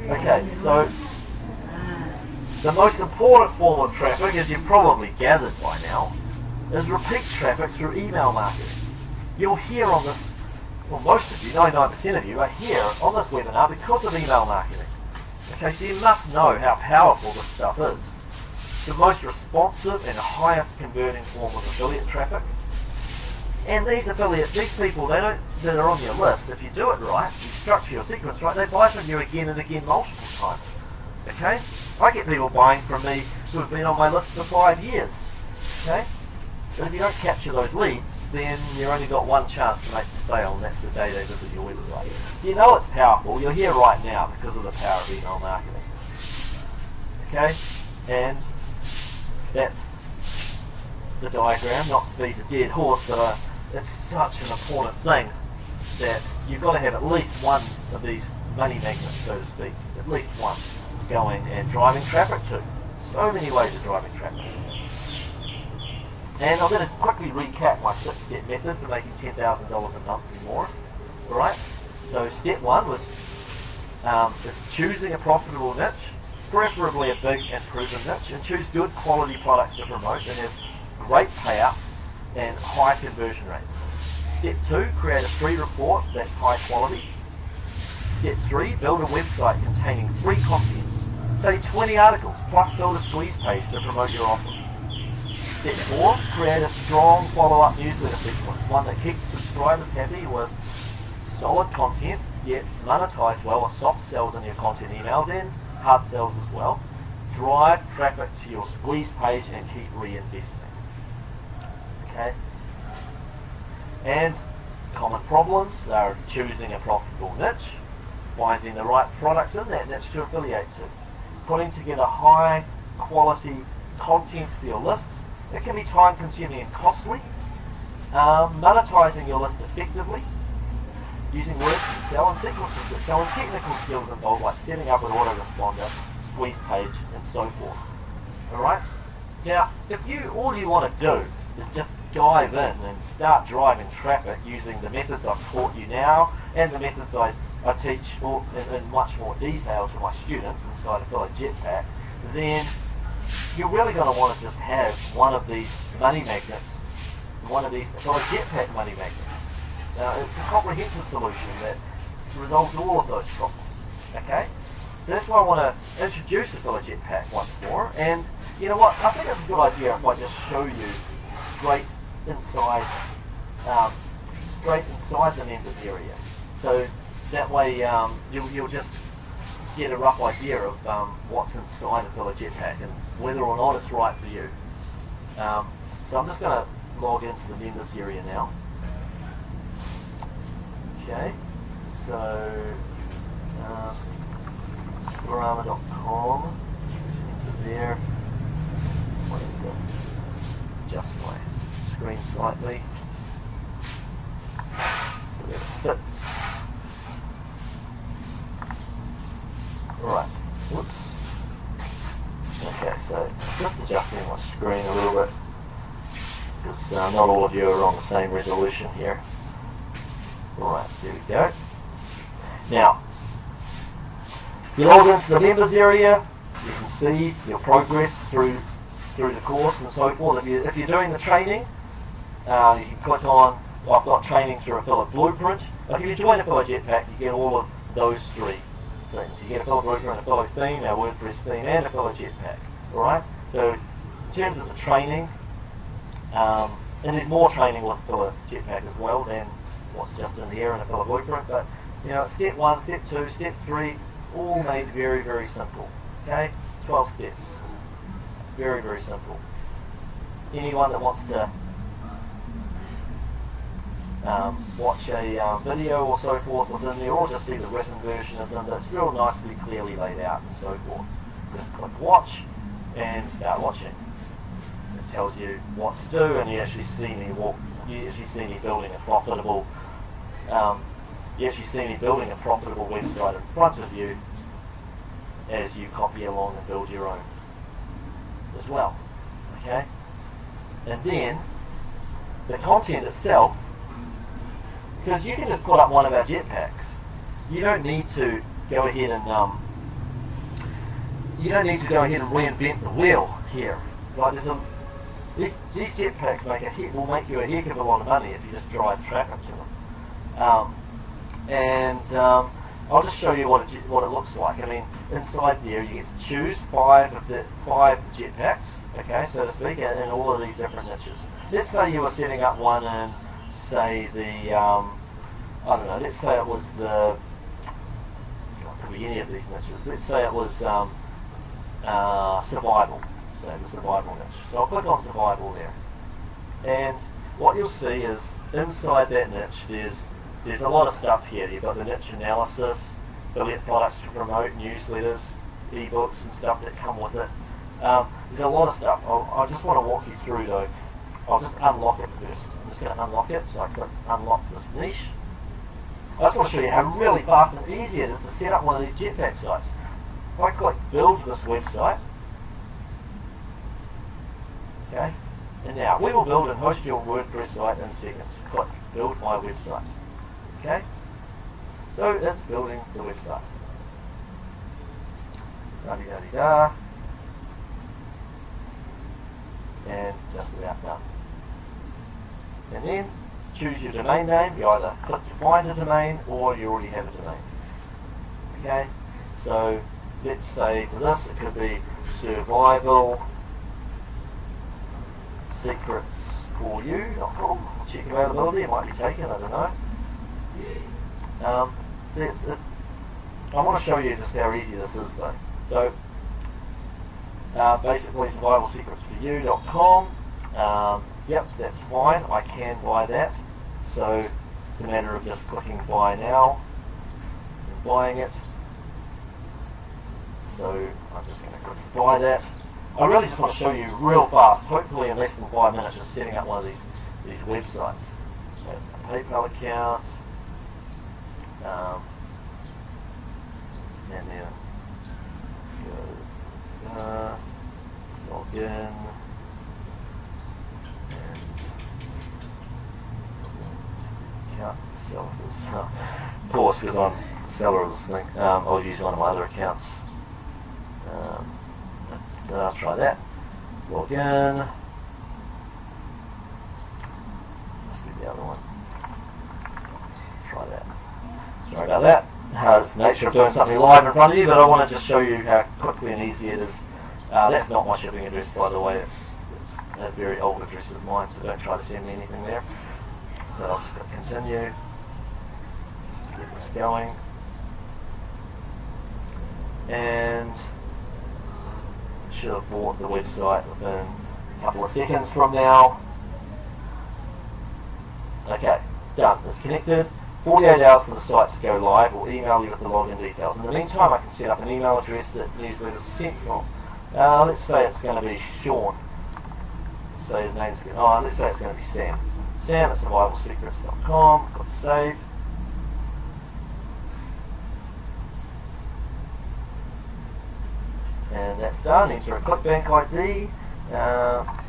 Okay, so the most important form of traffic, as you've probably gathered by now, is repeat traffic through email marketing. You'll hear on this, well, most of you, 99% of you, are here on this webinar because of email marketing. Okay, so you must know how powerful this stuff is. The most responsive and highest converting form of affiliate traffic. And these affiliates, these people, that are on your list, if you do it right, you structure your sequence right, they buy from you again and again multiple times. Okay? I get people buying from me who have been on my list for 5 years. Okay? But if you don't capture those leads, then you've only got one chance to make the sale, and that's the day they visit your website. So you know it's powerful. You're here right now because of the power of email marketing. Okay? And that's the diagram, not to beat a dead horse, but it's such an important thing that you've got to have at least one of these money magnets, so to speak, at least one, going and driving traffic to. So many ways of driving traffic. And I'm going to quickly recap my 6-step method for making $10,000 a month or more. Alright, so step 1 was is choosing a profitable niche, preferably a big and proven niche, and choose good quality products to promote and have great payouts and high conversion rates. Step 2, create a free report that's high quality. Step 3, build a website containing free content, say 20 articles, plus build a squeeze page to promote your offer. Step 4, create a strong follow-up newsletter sequence, one that keeps subscribers happy with solid content, yet monetized well with soft sells in your content emails and hard sells as well. Drive traffic to your squeeze page and keep reinvesting. Okay? And common problems are choosing a profitable niche, finding the right products in that niche to affiliate to, putting together high quality content for your list. It can be time consuming and costly. Monetizing your list effectively, using words to sell and sequences that sell, and technical skills involved like setting up an autoresponder, squeeze page, and so forth. Alright? Now, if all you want to do is just dive in and start driving traffic using the methods I've taught you now and the methods I teach in much more detail to my students inside Affiliate Jetpack, then you're really going to want to just have one of these money magnets, one of these Affiliate Jetpack money magnets. Now, it's a comprehensive solution that resolves all of those problems. Okay? So that's why I want to introduce Affiliate Jetpack once more. And you know what? I think it's a good idea if I just show you straight inside the members area. So that way you'll just get a rough idea of what's inside Affiliate Jetpack and whether or not it's right for you. So I'm just going to log into the members area now. Okay, so Gurama.com, into there. Adjust my screen slightly so that it fits. Oops. Okay, so just adjusting my screen a little bit, because not all of you are on the same resolution here. Alright, there we go. Now, you log into the members area, you can see your progress through the course and so forth. If you're doing the training, you can click on, I've got training through Affiliate Blueprint. Like if you join Affiliate Jetpack, you get all of those three things. You get Affiliate Blueprint, Affiliate Theme, our WordPress theme, and Affiliate Jetpack. Alright? So, in terms of the training, and there's more training with Affiliate Jetpack as well than what's just in here in Affiliate Blueprint, but step 1, step 2, step 3, all made very, very simple. Okay? 12 steps. Very, very simple. Anyone that wants to watch a video or so forth within there, or just see the written version of them, that's real nicely, clearly laid out and so forth. Just click watch and start watching. It tells you what to do, and you actually see me building a profitable website in front of you as you copy along and build your own as well. Okay? And then the content itself, because you can just put up one of our jetpacks. You don't need to go ahead and reinvent the wheel here. Like these jetpacks will make you a heck of a lot of money if you just drive traffic to them. I'll just show you what it looks like. I mean, inside there you get to choose five jetpacks, okay, so to speak, in all of these different niches. Let's say you were setting up one in, say, the I don't know, let's say it was it could be any of these niches. Let's say it was survival, say the survival niche. So I'll click on survival there, and what you'll see is inside that niche there's a lot of stuff here. You've got the niche analysis, affiliate products to promote, newsletters, ebooks and stuff that come with it. There's a lot of stuff. I just want to walk you through though. I'll just unlock it first. I'm just going to unlock it, so I click unlock this niche. I just want to show you how really fast and easy it is to set up one of these jetpack sites. If I click build this website, okay, and now we will build and host your WordPress site in seconds. Click build my website. Okay, so that's building the website. Da-di-da-di-da. And just about done. And then choose your domain name. You either click to find a domain or you already have a domain. Okay, so let's say for this it could be survivalsecretsforyou.com. Check availability, it might be taken, I don't know. See, I want to show you just how easy this is though. So basically survivalsecretsforyou.com. Yep, that's fine, I can buy that. So it's a matter of just clicking buy now and buying it. So I'm just going to click buy that. I really just want to show you real fast, hopefully in less than 5 minutes, just setting up one of these websites. So, PayPal account, and then go log in, and account sellers. Of course, because I'm the seller of this thing, I'll use one of my other accounts. I'll try that. Log in. Let's do the other one. Try that. Sorry about that. It's the nature of doing something live in front of you, but I want to just show you how quickly and easy it is. That's not my shipping address, by the way. It's a very old address of mine, so don't try to send me anything there. But I'll just continue just to get this going. And should have bought the website within a couple of seconds from now. Okay, done. It's connected. 48 hours for the site to go live. We'll email you with the login details. In the meantime, I can set up an email address that newsletters are sent from. Let's say it's going to be Sean. Let's say his name's going. Oh, let's say it's going to be Sam. Sam at survivalsecrets.com. Click save. done. Enter a clickbank ID.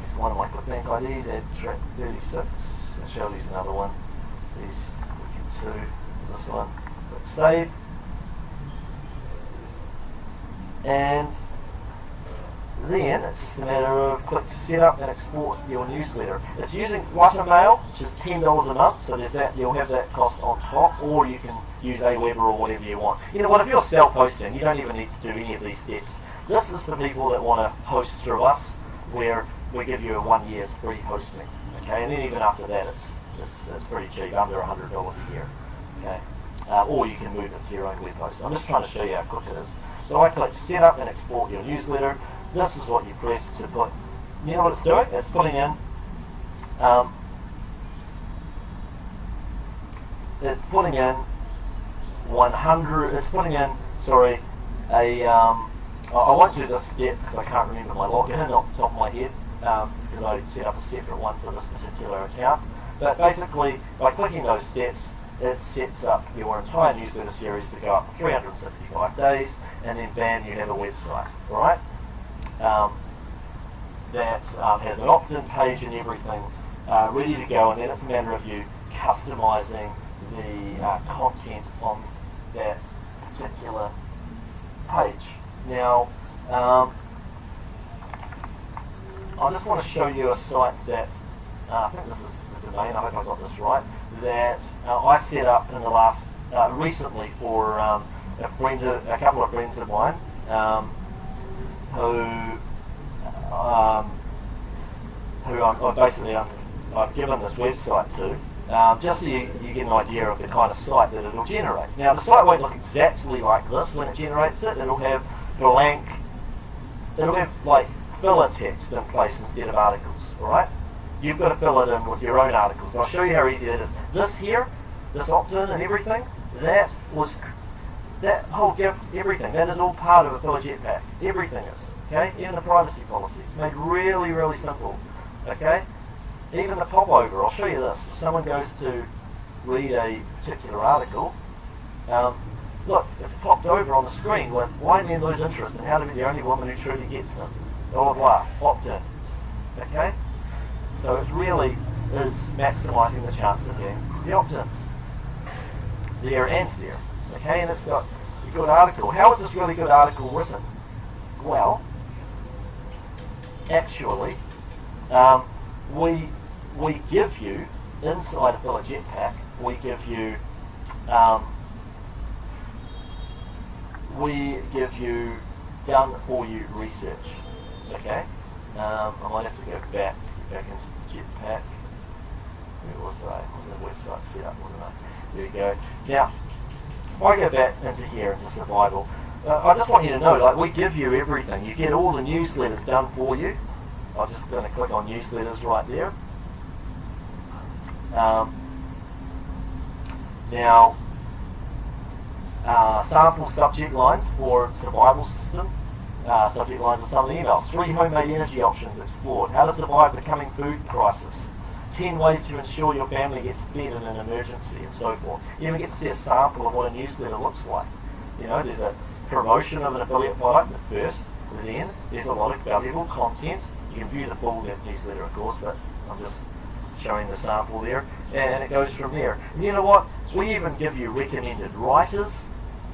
It's one of my clickbank IDs. Add track 36. I'll show you another one. These two. This one. Click save. And then it's just a matter of click set up and export your newsletter. It's using Autopilot, which is $10 a month, so there's that. You'll have that cost on top, or you can use Aweber or whatever you want. You know what? If you're self-hosting, you don't even need to do any of these steps. This is for people that want to host through us, where we give you a 1 year's free hosting. Okay, and then even after that, it's pretty cheap, under $100 a year. Okay, or you can move it to your own web host. I'm just trying to show you how quick it is. So I click set up and export your newsletter. This is what you press to put. You know what it's doing? It's putting in. It's putting in 100. It's putting in. Sorry, a. I won't do this step because I can't remember my login off the top of my head because I set up a separate one for this particular account. But basically, by clicking those steps, it sets up your entire newsletter series to go up for 365 days, and then bam, you have a website. All right. That has an opt-in page and everything ready to go, and then it's a matter of you customizing the content on that particular page. Now, I just want to show you a site that I think this is the domain. I hope I got this right. That I set up in the last recently for a couple of friends of mine. Who I've given this website to, just so you get an idea of the kind of site that it'll generate. Now the site won't look exactly like this when it generates it. It'll have blank, it'll have like filler text in place instead of articles, alright? You've got to fill it in with your own articles. But I'll show you how easy that is. This here, this opt-in and everything, that whole gift, everything, that is all part of Affiliate Jetpack. Everything is, okay? Even the privacy policy. It's made really, really simple, okay? Even the popover, I'll show you this. If someone goes to read a particular article, look, it's popped over on the screen with why men lose interest and how to be the only woman who truly gets them. Blah, blah, blah, opt-in, okay? So it really is maximising the chance of getting the opt-ins. There and there. Okay, and it's got a good article. How is this really good article written? Well, actually, we give you, inside Affiliate Jetpack, we give you done for you research. Okay? I might have to go back into Jetpack. Where was I? The website set up, wasn't I? There we go. Now, if I go back into here, into survival, I just want you to know, like, we give you everything. You get all the newsletters done for you. I'm just going to click on newsletters right there. Now, sample subject lines for survival system. Subject lines of some of the emails. 3 homemade energy options explored. How to survive the coming food crisis. 10 ways to ensure your family gets fed in an emergency, and so forth. You even get to see a sample of what a newsletter looks like. You know, there's a promotion of an affiliate product at first, then there's a lot of valuable content. You can view the full newsletter, of course, but I'm just showing the sample there, and it goes from there. And you know what? We even give you recommended writers,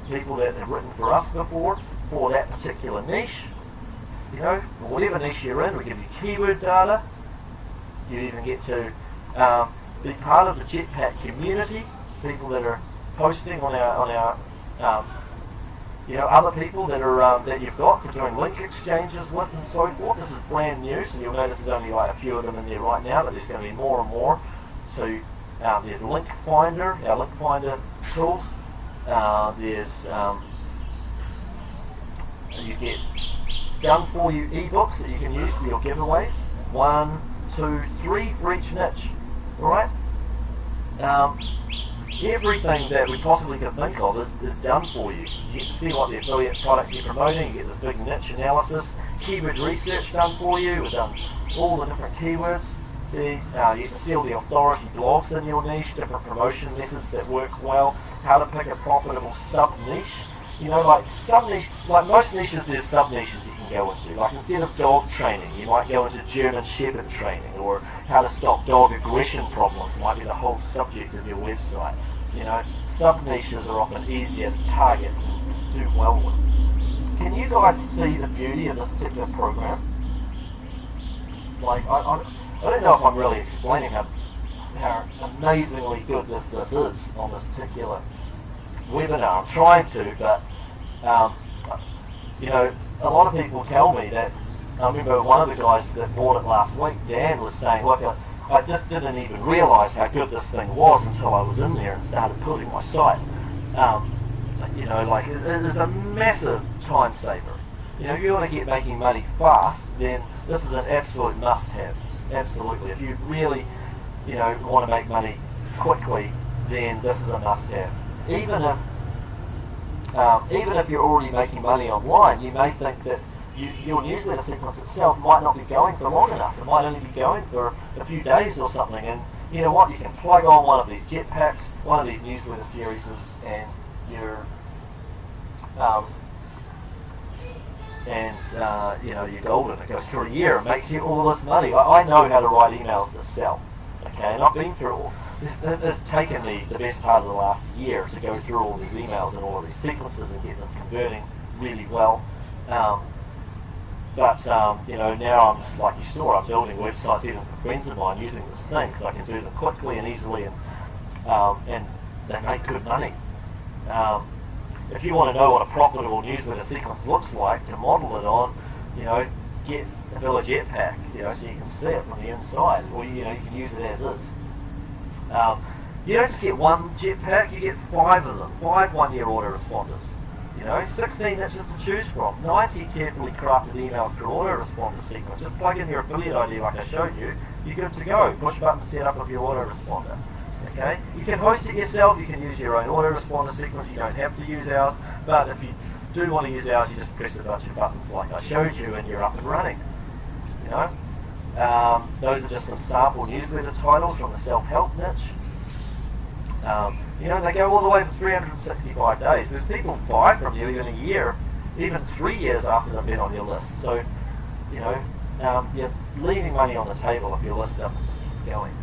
people that have written for us before, for that particular niche. You know, whatever niche you're in, we give you keyword data. You even get to be part of the Jetpack community, people that are posting on our you know, other people that are that you've got for doing link exchanges with and so forth. This is brand new, so you'll notice there's only like a few of them in there right now, but there's going to be more and more. So there's Link Finder, our Link Finder tool. There's you get done for you ebooks that you can use for your giveaways. 1, 2, 3 for each niche. Alright? Everything that we possibly could think of is done for you. You get to see what the affiliate products you're promoting, you get this big niche analysis, keyword research done for you, we've done all the different keywords. See, you get to see all the authority blogs in your niche, different promotion methods that work well, how to pick a profitable sub-niche. You know, like some niche, like most niches, there's sub niches you can go into. Like instead of dog training, you might go into German Shepherd training, or how to stop dog aggression problems might be the whole subject of your website. You know, sub niches are often easier to target and do well with. Can you guys see the beauty of this particular program? Like, I don't know if I'm really explaining how amazingly good this is on this particular webinar. I'm trying to, but you know, a lot of people tell me that. I remember one of the guys that bought it last week, Dan, was saying, look, I just didn't even realise how good this thing was until I was in there and started building my site. You know, like, it is a massive time saver. You know, if you want to get making money fast, then this is an absolute must-have. Absolutely. If you really, you know, want to make money quickly, then this is a must-have. Even if you're already making money online, you may think that your newsletter sequence itself might not be going for long enough. It might only be going for a few days or something. And you know what? You can plug on one of these jetpacks, one of these newsletter series, and you're you know, you're golden. It goes for a year. It makes you all this money. I know how to write emails to sell. Okay, and I've been through all. It's taken me the best part of the last year to go through all these emails and all of these sequences and get them converting really well. But you know, now I'm, like you saw, I'm building websites even for friends of mine using this thing because I can do them quickly and easily, and they make good money. If you want to know what a profitable newsletter sequence looks like to model it on, you know, get a Villa Jetpack, you know, so you can see it from the inside, or you know, you can use it as is. You don't just get one jetpack, you get 5 of them, 5 one-year autoresponders. You know, 16 niches to choose from, 90 carefully crafted emails per autoresponder sequence. Just plug in your affiliate ID like I showed you, you're good to go. Push button setup of your autoresponder. Okay? You can host it yourself, you can use your own autoresponder sequence, you don't have to use ours, but if you do want to use ours, you just press a bunch of buttons like I showed you and you're up and running. You know? Those are just some sample newsletter titles from the self-help niche. You know, they go all the way for 365 days because people buy from you even a year, even 3 years after they've been on your list. So, you know, you're leaving money on the table if your list doesn't keep going.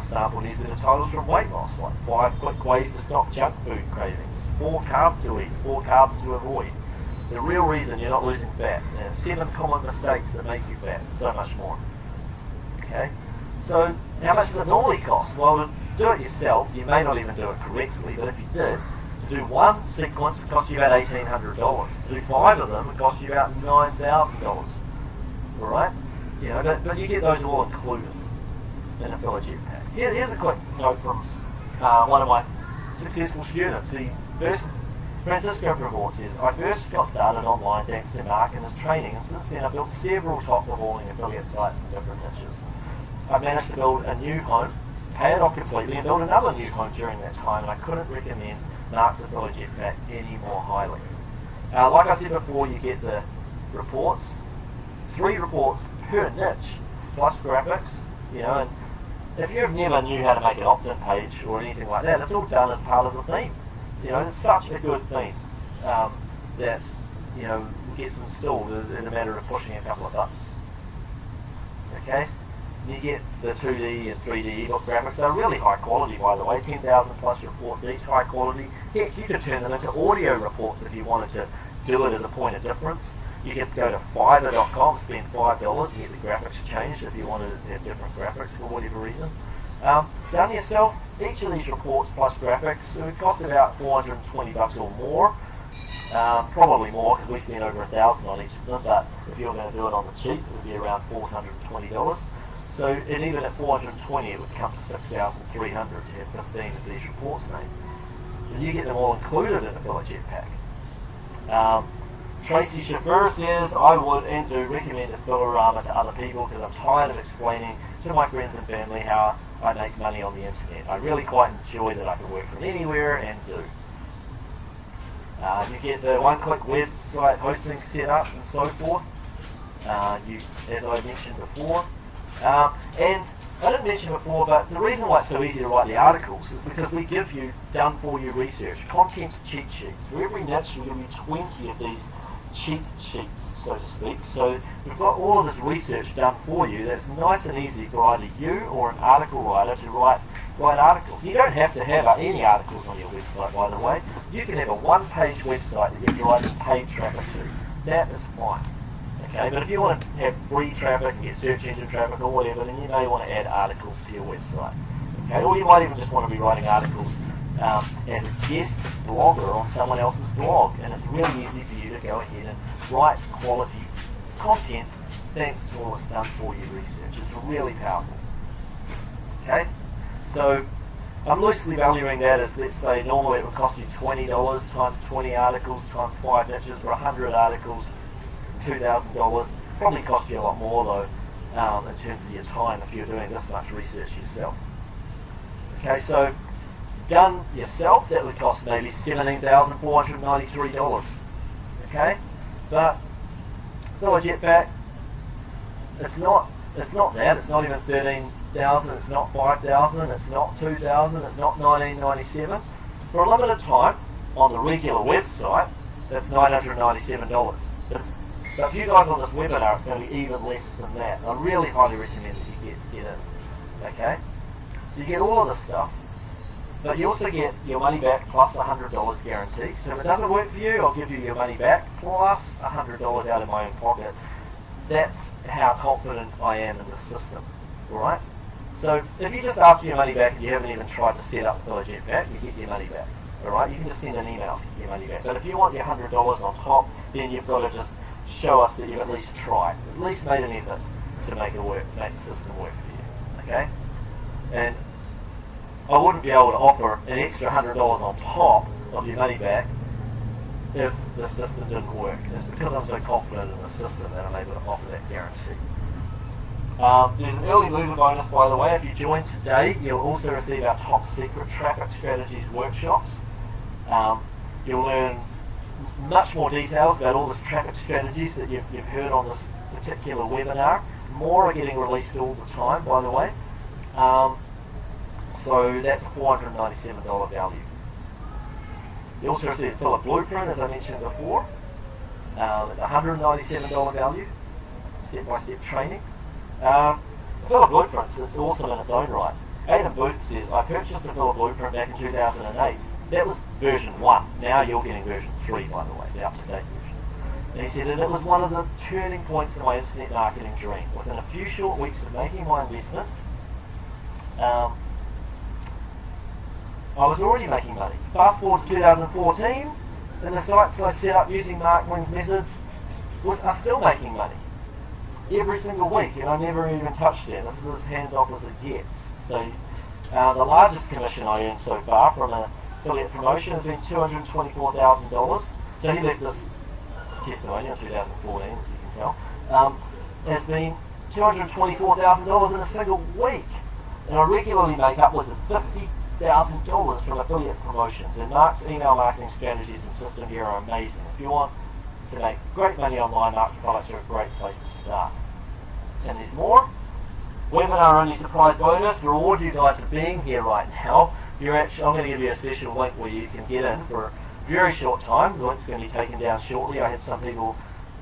Sample newsletter titles from weight loss, like 5 quick ways to stop junk food cravings, 4 carbs to eat, 4 carbs to avoid, the real reason you're not losing fat, and 7 common mistakes that make you fat, and so much more. Okay, so how much does it normally cost? Well, to do it yourself, you may not even do it correctly, but if you did, to do one sequence would cost you about $1,800. To do 5 of them would cost you about $9,000. All right, you know, but you get those all included in a Villa Jetpack. Here's a quick note from one of my successful students. Francisco Prevor says, I first got started online thanks to Mark and his training, and since then I've built several top-performing affiliate sites in different niches. I've managed to build a new home, pay it off completely, and build another new home during that time, and I couldn't recommend Mark's Villa Jetpack any more highly. Like I said before, you get the reports, 3 reports per niche, plus graphics, you know, and if you've never knew how to make an opt-in page or anything like that, it's all done as part of the theme. You know, it's such a good theme that, you know, gets installed in a matter of pushing a couple of buttons. Okay? You get the 2D and 3D ebook graphics. They're really high quality, by the way, 10,000 plus reports each, high quality. Heck, you could turn them into audio reports if you wanted to do it as a point of difference. You could go to Fiverr.com, spend $5 and get the graphics changed if you wanted to have different graphics for whatever reason. Done yourself, each of these reports plus graphics, it would cost about $420 or more. Probably more because we spend over $1,000 on each of them, but if you're going to do it on the cheap, it would be around $420. So and even at $420, it would come to $6,300 to have 15 of these reports made. And you get them all included in a Villa Jetpack. Tracy Chauffeur says, I would and do recommend a Villarama to other people because I'm tired of explaining to my friends and family how I make money on the internet. I really quite enjoy that I can work from anywhere and do. You get the one-click website hosting set up and so forth, as I mentioned before. And I didn't mention before, but the reason why it's so easy to write the articles is because we give you done-for-you research, content cheat sheets. For every niche, we give you 20 of these cheat sheets, so to speak. So we've got all of this research done for you that's nice and easy for either you or an article writer to write articles. You don't have to have any articles on your website, by the way. You can have a one-page website that you're driving paid traffic to. That is fine. Okay, but if you want to have free traffic and get search engine traffic or whatever, then you may want to add articles to your website. Okay, or you might even just want to be writing articles as a guest blogger on someone else's blog, and it's really easy for you to go ahead and write quality content thanks to all this done-for-you research. It's really powerful. Okay, so I'm loosely valuing that as, let's say, normally it would cost you $20 times 20 articles times 5 niches for 100 articles, $2,000. Probably cost you a lot more though in terms of your time if you're doing this much research yourself. Okay, so done yourself, that would cost maybe $17,493. Okay, but Phil Jetpack, it's not that. It's not even 13,000. It's not 5,000. It's not 2,000. It's not 1997. For a limited time on the regular website, that's $997. But for you guys on this webinar, it's going to be even less than that. I really highly recommend that you get in. Okay, so you get all of this stuff. But you also get your money back plus $100 guarantee. So if it doesn't work for you, I'll give you your money back plus $100 out of my own pocket. That's how confident I am in the system. Alright? So if you just ask for your money back and you haven't even tried to set up Phil Jetpack, you get your money back. Alright? You can just send an email to get your money back. But if you want your $100 on top, then you've got to just show us that you've at least tried, at least made an effort to make the system work for you. Okay? And I wouldn't be able to offer an extra $100 on top of your money back if the system didn't work. It's because I'm so confident in the system that I'm able to offer that guarantee. There's an early mover bonus, by the way. If you join today, you'll also receive our top secret traffic strategies workshops. You'll learn much more details about all the traffic strategies that you've heard on this particular webinar. More are getting released all the time, by the way. So that's a $497 value. You also receive a Philip Blueprint, as I mentioned before. It's a $197 value, step-by-step training. Philip Blueprint, it's awesome in its own right. Adam Booth says, I purchased a Philip Blueprint back in 2008. That was version 1. Now you're getting version 3, by the way, the up-to-date version. And he said that it was one of the turning points in my internet marketing dream. Within a few short weeks of making my investment, I was already making money. Fast forward to 2014, and the sites I set up using Mark Wing's methods are still making money. Every single week, and I never even touched it. This is as hands-off as it gets. So the largest commission I earned so far from an affiliate promotion has been $224,000. So he left this testimony in 2014, as you can tell, has been $224,000 in a single week. And I regularly make upwards of $50,000 from affiliate promotions, and Mark's email marketing strategies and system here are amazing. If you want to make great money online, Mark's products are a great place to start. And there's more. Webinar only surprise bonus to reward you guys for being here right now. I'm going to give you a special link where you can get in for a very short time. The link's going to be taken down shortly. I had some people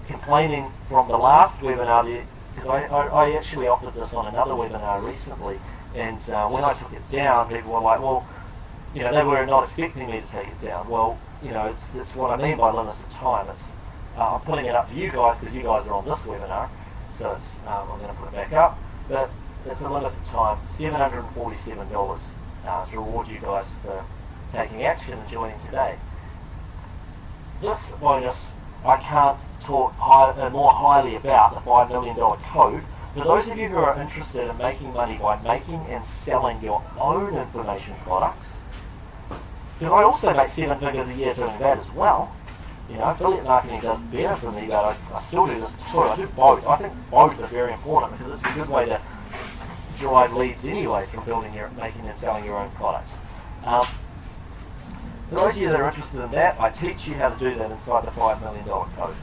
complaining from the last webinar because I actually offered this on another webinar recently. And when I took it down, people were like, well, they were not expecting me to take it down. Well, it's what I mean by limited time. I'm putting it up to you guys because you guys are on this webinar. So I'm going to put it back up. But it's a limited time, $747 to reward you guys for taking action and joining today. This bonus, I can't talk more highly about, the $5 million code. For those of you who are interested in making money by making and selling your own information products, because I also make 7 figures a year doing that as well. Affiliate marketing does better for me, but I still do this too. I do both. I think both are very important because it's a good way to drive leads anyway from making and selling your own products. For those of you that are interested in that, I teach you how to do that inside the $5 million code.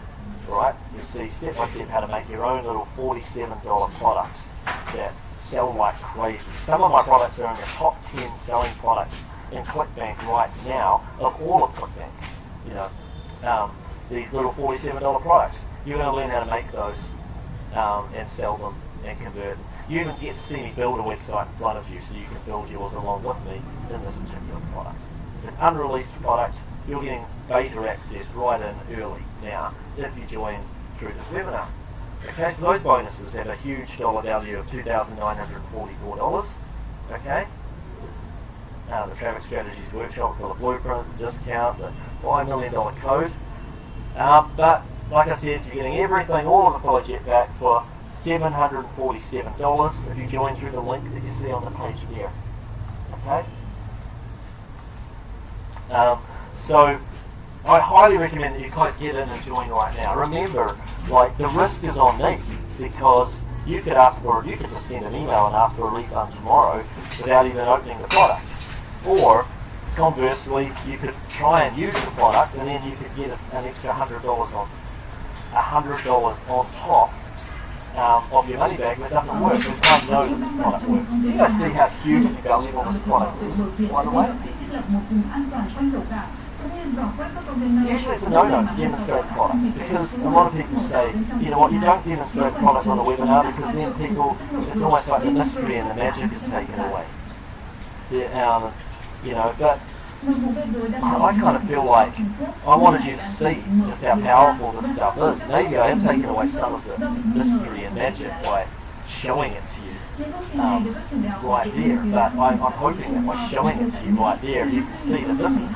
Alright, you see step by step how to make your own little $47 products that sell like crazy. Some of my products are in the top 10 selling products in ClickBank right now of all of ClickBank. You know, these little $47 products. You're going to learn how to make those and sell them and convert them. You even get to see me build a website in front of you so you can build yours along with me in this particular product. It's an unreleased product. You're getting beta access right in early now if you join through this webinar. Okay, so those bonuses have a huge dollar value of $2,944. Okay, the Traffic Strategies Workshop, the blueprint, the discount, the $5 million code. But like I said, you're getting everything, all of the Follow Jetpack for $747 if you join through the link that you see on the page there. Okay. So I highly recommend that you guys get in and join right now. Remember, like, the risk is on me because you could just send an email and ask for a refund tomorrow without even opening the product. Or conversely, you could try and use the product and then you could get an extra $100 on top of your money back, but it doesn't work because I know that this product works. You guys see how hugely valuable this product is, by the way? Usually it's a no-no to demonstrate product because a lot of people say, you know what, you don't demonstrate product on a webinar because then people, it's almost like the mystery and the magic is taken away. You know, but I kind of feel like I wanted you to see just how powerful this stuff is. Maybe I am taking away some of the mystery and magic by showing it to you right there. But I'm hoping that by showing it to you right there, you can see that this is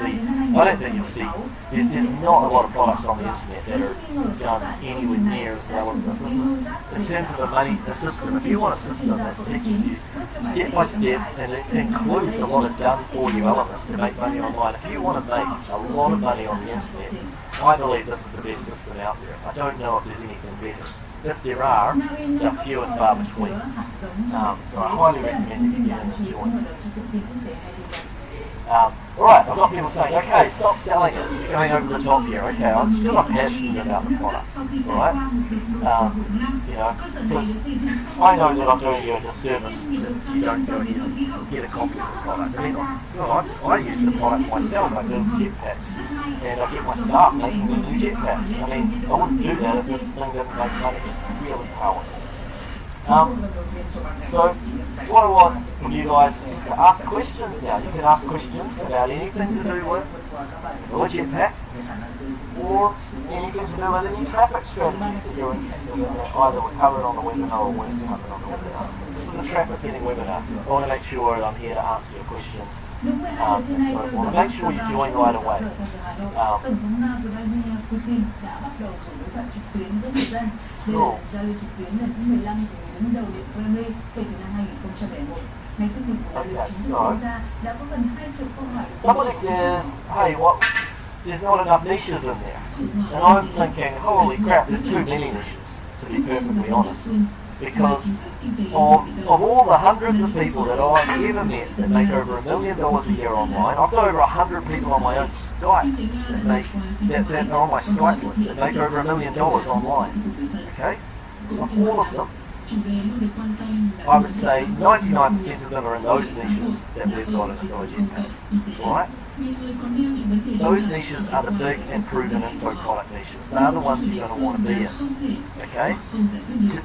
I don't think you'll see, there's not a lot of products on the internet that are done anywhere near as well as this. This is, in terms of a system, if you want a system that teaches you step by step and it includes a lot of done for you elements to make money online. If you want to make a lot of money on the internet, I believe this is the best system out there. I don't know if there's anything better. If there are, they're few and far between. So I highly recommend you get in and join. Alright, I've got people saying, okay, stop selling it. You're going over the top here. Okay, I'm still not passionate about the product. Alright? You know, because I know that I'm doing you a disservice if you don't go ahead and get a copy of the product. I mean, I use the product myself. I build jetpacks. And I get my staff making the new jetpacks. I mean, I wouldn't do that if this thing didn't make money. It's really powerful. So what I want from you guys is to ask questions now. You can ask questions about anything to do with the jetpack or anything to do with any traffic strategies that you're interested in that either were covered on the webinar or weren't covered on the webinar. This is a traffic getting webinar. I want to make sure that I'm here to answer your questions. And so forth. Make sure you join right away. Cool. Okay, so somebody says, hey, there's not enough niches in there. And I'm thinking, holy crap, there's too many niches, to be perfectly honest. Because of all the hundreds of people that I've ever met that make over $1 million a year online, I've got over 100 people on my own Skype that are on my Skype list that make over $1 million online. Okay? Of all of them, I would say 99% of them are in those niches that we've got in the Follow Jetpack. Alright? Those niches are the big and proven info product niches. They are the ones you're going to want to be in. Okay?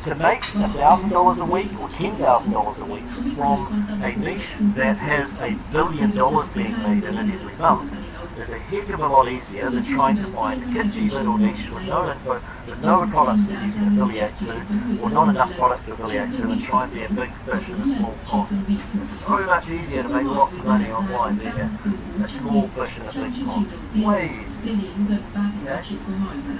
To make $1,000 a week or $10,000 a week from a niche that has $1 billion being made in it every month is a heck of a lot easier than trying to find a kitschy little niche with no info, with no products that you can affiliate to, or not enough products to affiliate to, and try and be a big fish in a small pond. It's so much easier to make lots of money online than a small fish in a big pond. Way easier. Okay?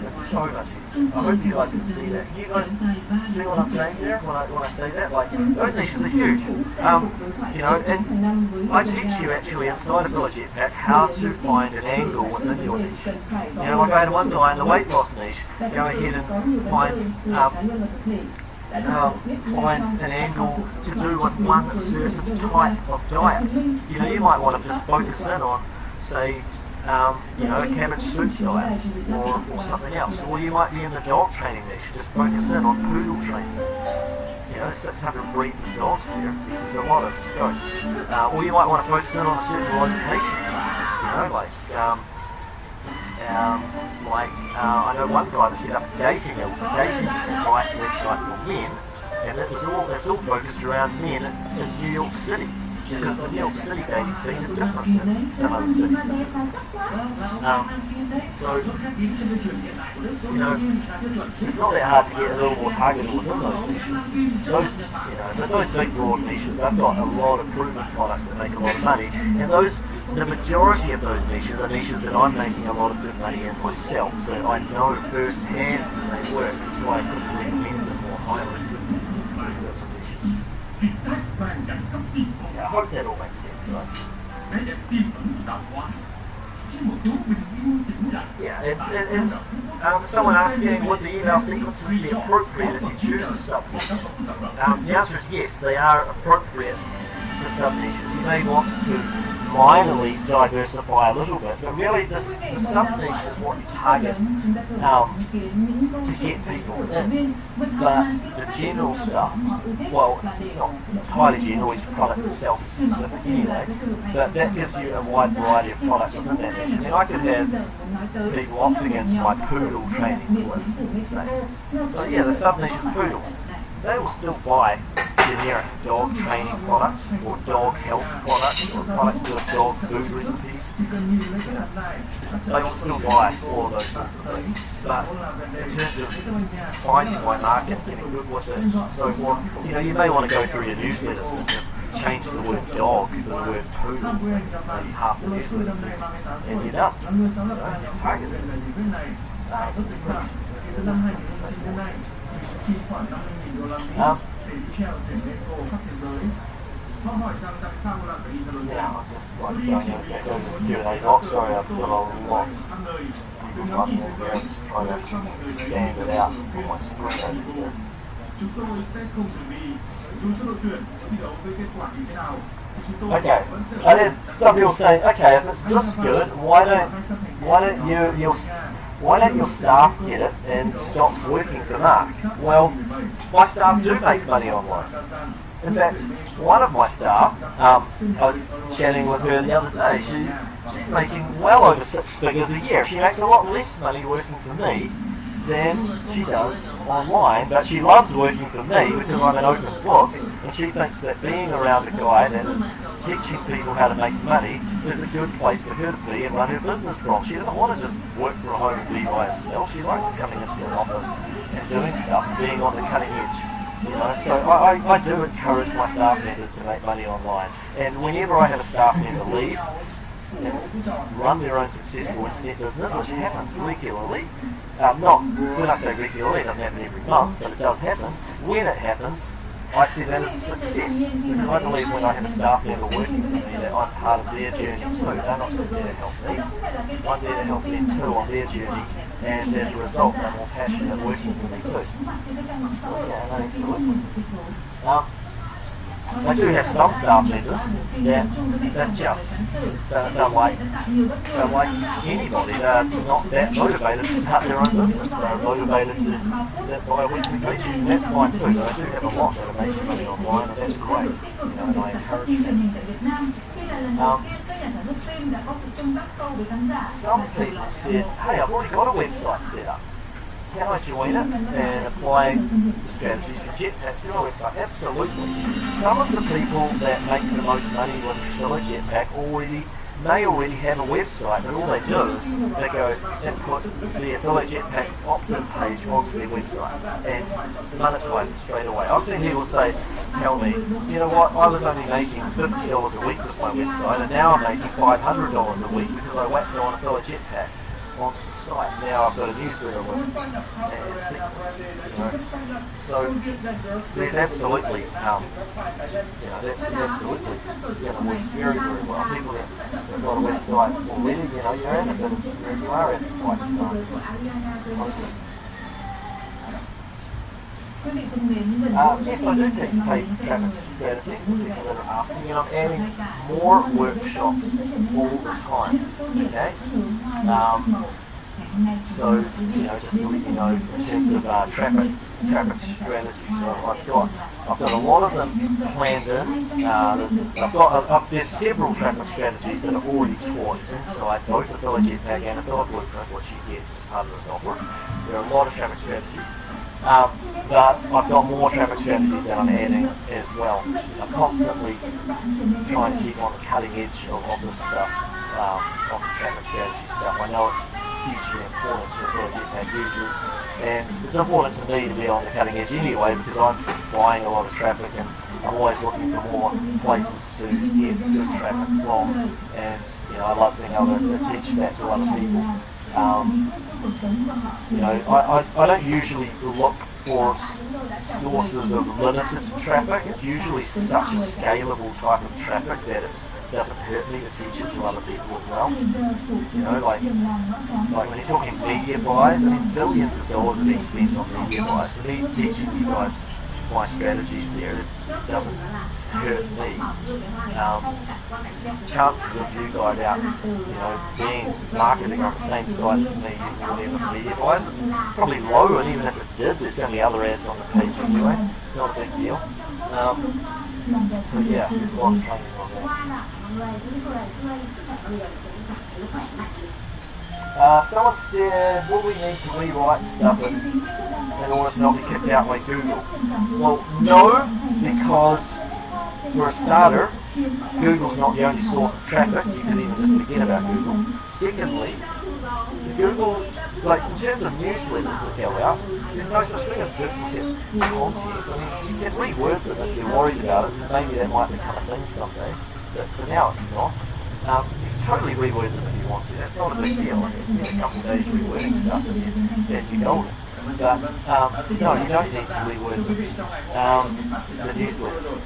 It's so much easier. I hope you guys can see that. You guys see what I'm saying there when I say that? Like, those niches are huge. You know, and I teach you actually inside of Follow Jetpack how to find an angle within your niche. You know, like I had one guy in the weight loss niche go ahead and find an angle to do with one certain type of diet. You know, you might want to just focus in on, say, you know, a cabbage soup diet or something else. Or you might be in the dog training niche, just focus in on poodle training. You 600 breeds of dogs there. There's a lot of scope. Or you might want to focus in on a certain location. I know one guy that set up a dating advice website for men, and it's all focused around men in New York City. Because the New York City dating scene is different than some other cities. It's not that hard to get a little more targeted within those niches. Those big broad niches, they've got a lot of proven products that make a lot of money, and the majority of those niches are niches that I'm making a lot of good money in myself, so I know firsthand that they work. That's why I could recommend them more highly. I hope that all makes sense, guys. And someone asking, would the email sequences be appropriate if you choose a sub-niche? The answer is yes, they are appropriate for sub-niches. You may want to minorly diversify a little bit, but really the sub-niche is what you target to get people in. But the general stuff, well, it's not entirely general, each product itself is specific anyway, but that gives you a wide variety of products within that niche. And I could have people opting into my poodle training course, say. So yeah, the sub-niche is poodles. They will still buy generic dog training products or dog health products or products with dog food recipes. They will still buy all of those sorts of things. But in terms of finding my market, getting good with it, so forth, you may want to go through your newsletters and just change the word dog to the word poodle, maybe half the newsletters, and you're done. Target it. Q&A box. Sorry, I've got a lot. People typing in there. I'm just trying to scan it out on my screen over here. Okay, and then some people saying, okay, if it's this good, why don't your staff get it and stop working for Mark? Well, my staff do make money online. In fact, one of my staff, I was chatting with her the other day, she's making well over 6 figures a year. She makes a lot less money working for me than she does online, but she loves working for me because I'm an open book, and she thinks that being around a guy that is teaching people how to make money is a good place for her to be and run her business from. She doesn't want to just work from home and be by herself. She likes coming into an office and doing stuff and being on the cutting edge. So I do encourage my staff members to make money online. And whenever I have a staff member leave and run their own successful internet business, which happens regularly, not when I say regularly, it doesn't happen every month, but it does happen. When it happens, I see that as a success, because I believe when I have a staff member working for me that I'm part of their journey too. They're not just there to help me, I'm there to help them too on their journey, and as a result they're more passionate working for me too. So yeah, absolutely. I do have some staff members that just don't like anybody. They're not that motivated to start their own business. They're motivated to buy a weekly paycheck, and that's fine too. But I do have a lot that are making money online, and that's great. And I encourage that. Some people said, hey, I've already got a website set up. Can I join it and apply the strategies for Jetpack to your website? Absolutely. Some of the people that make the most money with Affiliate Jetpack may already have a website, but all they do is they go and put the Affiliate Jetpack opt-in page onto their website and monetize it straight away. I've seen people tell me, you know what, I was only making $50 a week with my website, and now I'm making $500 a week because I whacked on Affiliate Jetpack onto the site. Now I've got a newsletter with so there's absolutely that's absolutely going to work very, very well. People that have got a website already, you're at it, but you are at it quite yes, I do take paid traffic strategies, people that are asking, and I'm adding more workshops all the time. Okay? So, just to let you know, in terms of traffic strategy, so I've got a lot of them planned in. There's several traffic strategies that are already taught inside both Affiliate Jetpack and Affiliate Blueprint, which you get as part of the software. There are a lot of traffic strategies. But I've got more traffic strategies that I'm adding as well. I'm constantly trying to keep on the cutting edge of this stuff, of the traffic strategy stuff. I know it's hugely important to Affiliate Jetpack users, and it's important to me to be on the cutting edge anyway, because I'm buying a lot of traffic and I'm always looking for more places to get good traffic from, and I love being able to teach that to other people. I don't usually look for sources of limited traffic. It's usually such a scalable type of traffic that it doesn't hurt me to teach it to other people as well. Like when you're talking media buys, billions of dollars are being spent on media buys. For me, teaching you guys my strategies there, it doesn't hurt me. Chances of you guys out, being marketing on the same site as me using whatever media buys is probably low, and even if it did, there's going to be other ads on the page anyway. It's not a big deal. So yeah, there's a lot of training on that. Someone said, will we need to rewrite stuff in order to not be kicked out by Google? Well, no, because for a starter, Google's not the only source of traffic. You can even just forget about Google. Secondly, Google, in terms of newsletters that go out, there's no such thing as duplicate content. You can reword them if you're worried about it. Maybe that might become a thing someday, but for now it's not. You can totally reword them if you want to. That's not a big deal. It's been a couple of days rewording stuff and you go with it. But no, you don't need to reword the newsletters.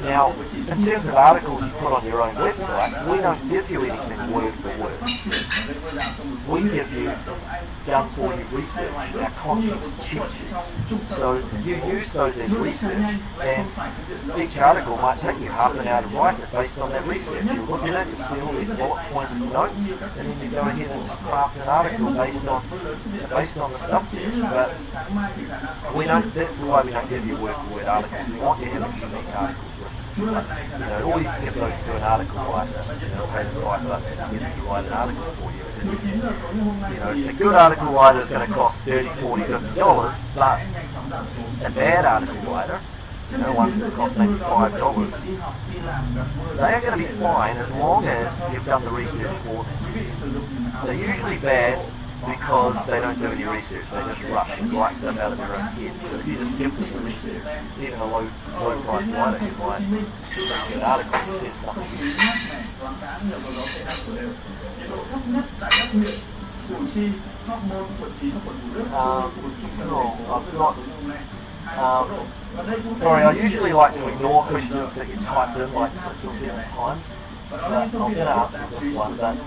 Now, in terms of articles you put on your own website, we don't give you anything word for word. We give you done for you research, our content cheat sheets. So you use those as research, and each article might take you half an hour to write it based on that research. You look at it, you see all these bullet points and notes, and then you go ahead and craft an article based on the stuff there. But that's why we don't give you word for word articles. We want you to have unique articles. Or you can give those to an article writer, pay them $5 to write an article for you. A good article writer is going to cost $30, $40, $50, but a bad article writer, one that's cost maybe $5, they are going to be fine as long as you've done the research for them. They're usually bad because they don't do any research. They just rush and write stuff out of their own head. So if you just give them the research, even a low price writer who might write an article that says something. Sorry, I usually like to ignore questions that you typed in like 6 or 7 times. I'm going to answer this one, but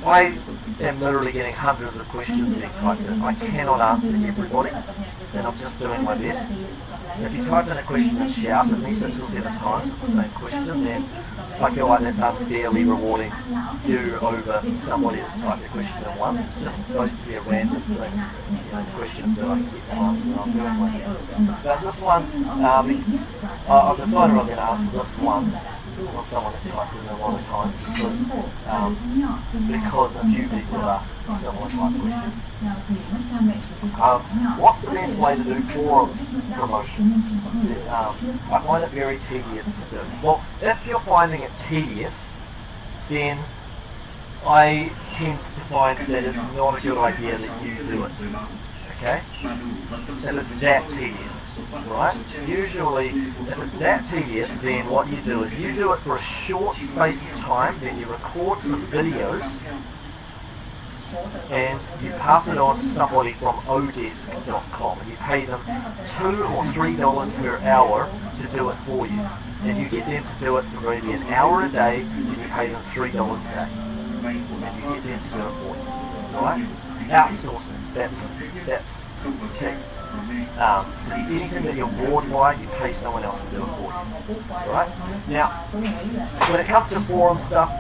I am literally getting hundreds of questions being typed in. I cannot answer everybody, and I'm just doing my best. If you type in a question and shout at me 6 or 7 times with the same question, then I feel like that's unfairly rewarding you over somebody that's typed a question in once. It's just supposed to be a random thing, questions that I can get to answer, and I'm doing my best. But this one, I've decided I'm going to answer this one. Or someone has typed in a lot of times because a few people have asked similar type questions. What's the best way to do forum promotion? I find it very tedious to do. Well, if you're finding it tedious, then I tend to find that it's not a good idea that you do it. Okay? If it's that tedious. Right? Usually, if it's that tedious, then what you do is you do it for a short space of time, then you record some videos, and you pass it on to somebody from odesk.com, and you pay them $2 or $3 per hour to do it for you. And you get them to do it for maybe an hour a day, and you pay them $3 a day. And you get them to do it for you. Right? Outsourcing. That's key. Anything that you're bored by, you pay someone else to do it for you. Right? Now, when it comes to forum stuff,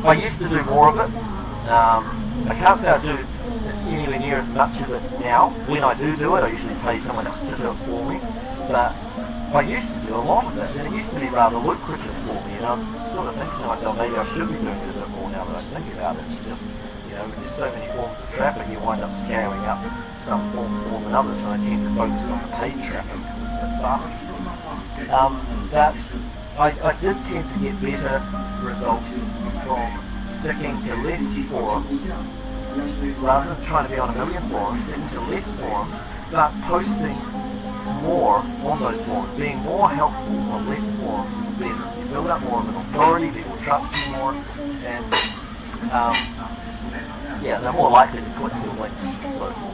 I used to do more of it. I can't say I do anywhere near as much of it now. When I do it, I usually pay someone else to do it for me. But I used to do a lot of it, and it used to be rather lucrative for me. And I'm sort of thinking to myself, maybe I should be doing it a bit more now that I think about it. It's just, when there's so many forms of traffic, you wind up scaling up some forms more than others, and I tend to focus on the paid traffic. But I did tend to get better results from sticking to less forums, rather than trying to be on a million forums, sticking to less forums, but posting more on those forums, being more helpful on less forums is better. You build up more of an authority, people trust you more, and they're more likely to click your links and so forth.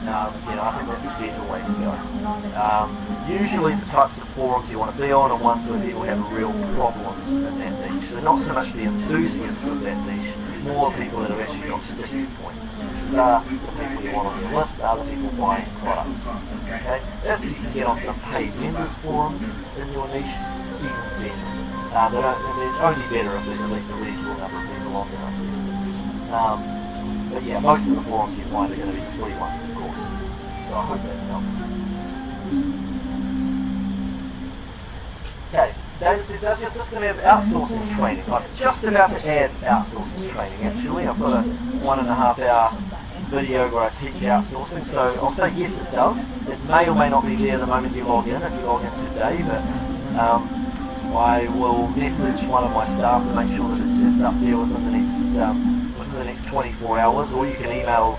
And I think that's a better way to go. Usually the types of forums you want to be on are ones where people have real problems in that niche. So not so much the enthusiasts of that niche, more people that have actually got sticking points. Which are the people you want on your list, are the people buying products. Okay? If you can get on some paid members forums in your niche, even better. It's only better if there's at least a reasonable number of people on there. But yeah, most of the forums you find are going to be free ones, of course. So I hope that helps. Okay, David says, does your system have outsourcing training? I'm just about to add outsourcing training actually. I've got a 1.5 hour video where I teach outsourcing, so I'll say yes it does. It may or may not be there the moment you log in, if you log in today, but I will message one of my staff to make sure that it's up there within the next 24 hours, or you can email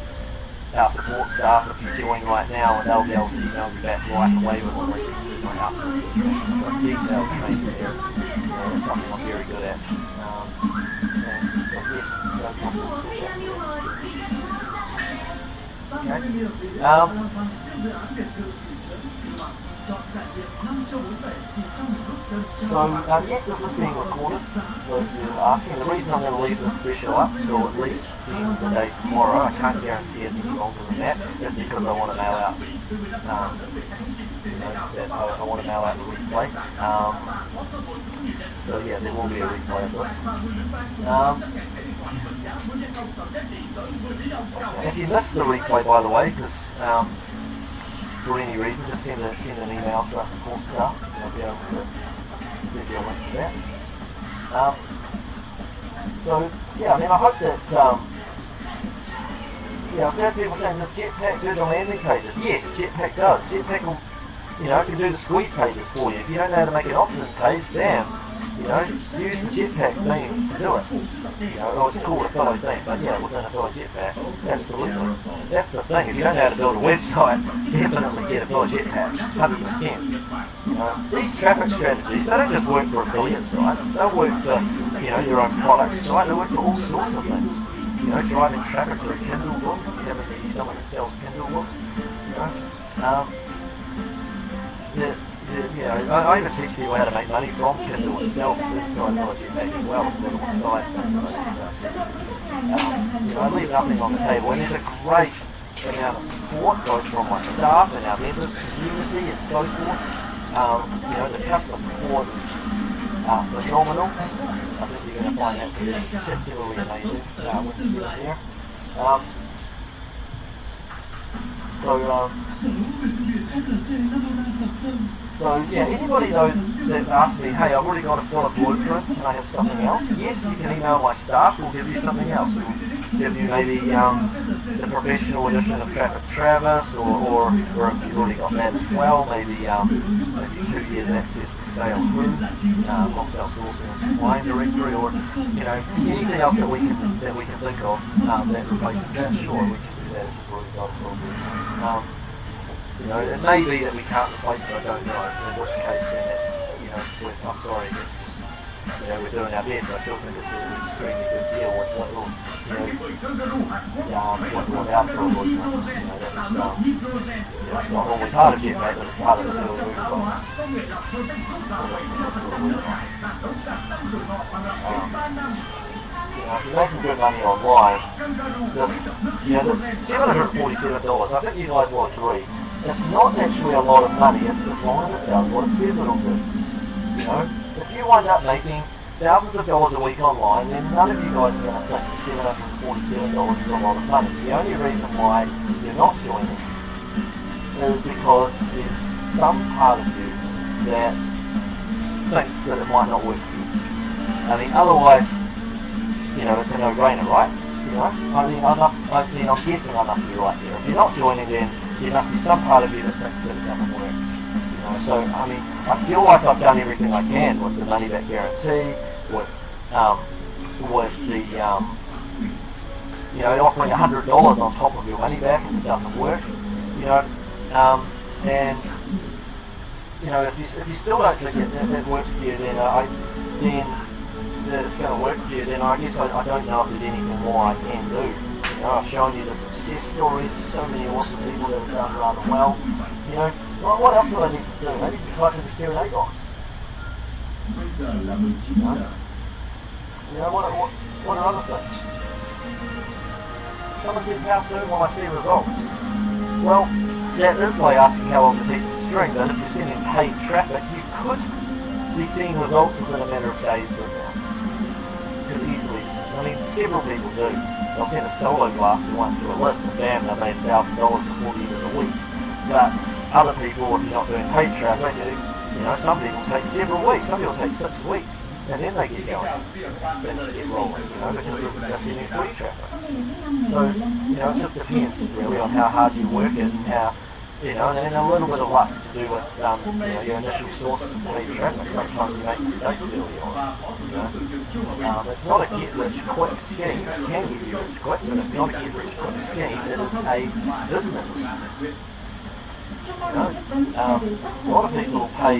our support staff if you join right now, and they'll be able to email you back right away with all the links to my outsourcing training. I've got detailed training there. That's something I'm very good at. Yes, this is being recorded, those who are asking. The reason I'm going to leave this special up till at least the end of the day tomorrow, I can't guarantee it any longer than that, is because I want to mail out I want to mail out the replay. So yeah, there will be a replay of this. If you missed the replay, by the way, because for any reason, just send an email to our support staff, and I'll be able to give you a link to that. I hope that I've heard people saying, does Jetpack do the landing pages? Yes, Jetpack does. Jetpack will, can do the squeeze pages for you. If you don't know how to make an opt-in page, use the Jetpack theme to do it. It's called a fellow theme, but within a fellow Jetpack, absolutely. That's the thing. If you don't know how to build a website, definitely get a fellow Jetpack, 100%. These traffic strategies, they don't just work for affiliate sites. They work for, your own product site. They work for all sorts of things. Driving traffic to a Kindle book. If you haven't met someone that sells Kindle books, I even teach people how to make money from Kindle itself inside my Jetpack as well, with a little side thing. I leave nothing on the table, and there's a great amount of support both from my staff and our members community and so forth. The customer support is phenomenal. I think you're going to find that to be particularly amazing when you get there. Anybody though that's asked me, hey, I've already got a full blueprint, can I have something else? Yes, you can email my staff, we'll give you something else. We'll give you maybe the professional edition of Traffic Travis, or if you've already got that as well, maybe 2 years access to Sale Group, wholesale sourcing and supply directory, or anything else that we can think of that replaces that. Sure, we can do that if you've already got a full blueprint. It may be that we can't replace it, I don't know, in which case then that's, I'm sorry, it's just, we're doing our best. I still think it's an extremely good deal with what our problem, it's not always part of Jetpack, but it's part of the silver move box. If you're making good money online, the $747, I think you guys will agree, it's not actually a lot of money as long as it does what it says it'll do. If you wind up making thousands of dollars a week online, then none of you guys are going to think $747 is a lot of money. The only reason why you're not doing it is because there's some part of you that thinks that it might not work for you. I mean, otherwise, it's a no-brainer, right? I'm guessing I must be right there. If you're not joining, then there must be some part of you that thinks that it doesn't work. So, I feel like I've done everything I can with the money-back guarantee, with the, offering $100 on top of your money back if it doesn't work, and if you still don't think it works for you, then that it's going to work for you, then I guess I don't know if there's anything more I can do. I've shown you the success stories of so many awesome people that have done rather well. What else do I need to do? I need to type in the Q&A box. What are other things? Someone says, how soon will I see results? Well, that is like asking how long the piece of string, but if you're sending paid traffic, you could be seeing results within a matter of days from now. Could easily. Several people do. They'll send a solo blast to one to a list, and bam, they made $1,000 before the end of the week. But other people, if you're not doing paid traffic, some people take several weeks, some people take 6 weeks, and then they get going. Then they get rolling, because they're sending free traffic. So, it just depends really on how hard you work it and how, and a little bit of luck to do with, your initial sources of free traffic. Sometimes you make mistakes early on. It's not a get-rich-quick scheme. It can get you rich quick, but it's not a get-rich-quick scheme. It is a business. A lot of people pay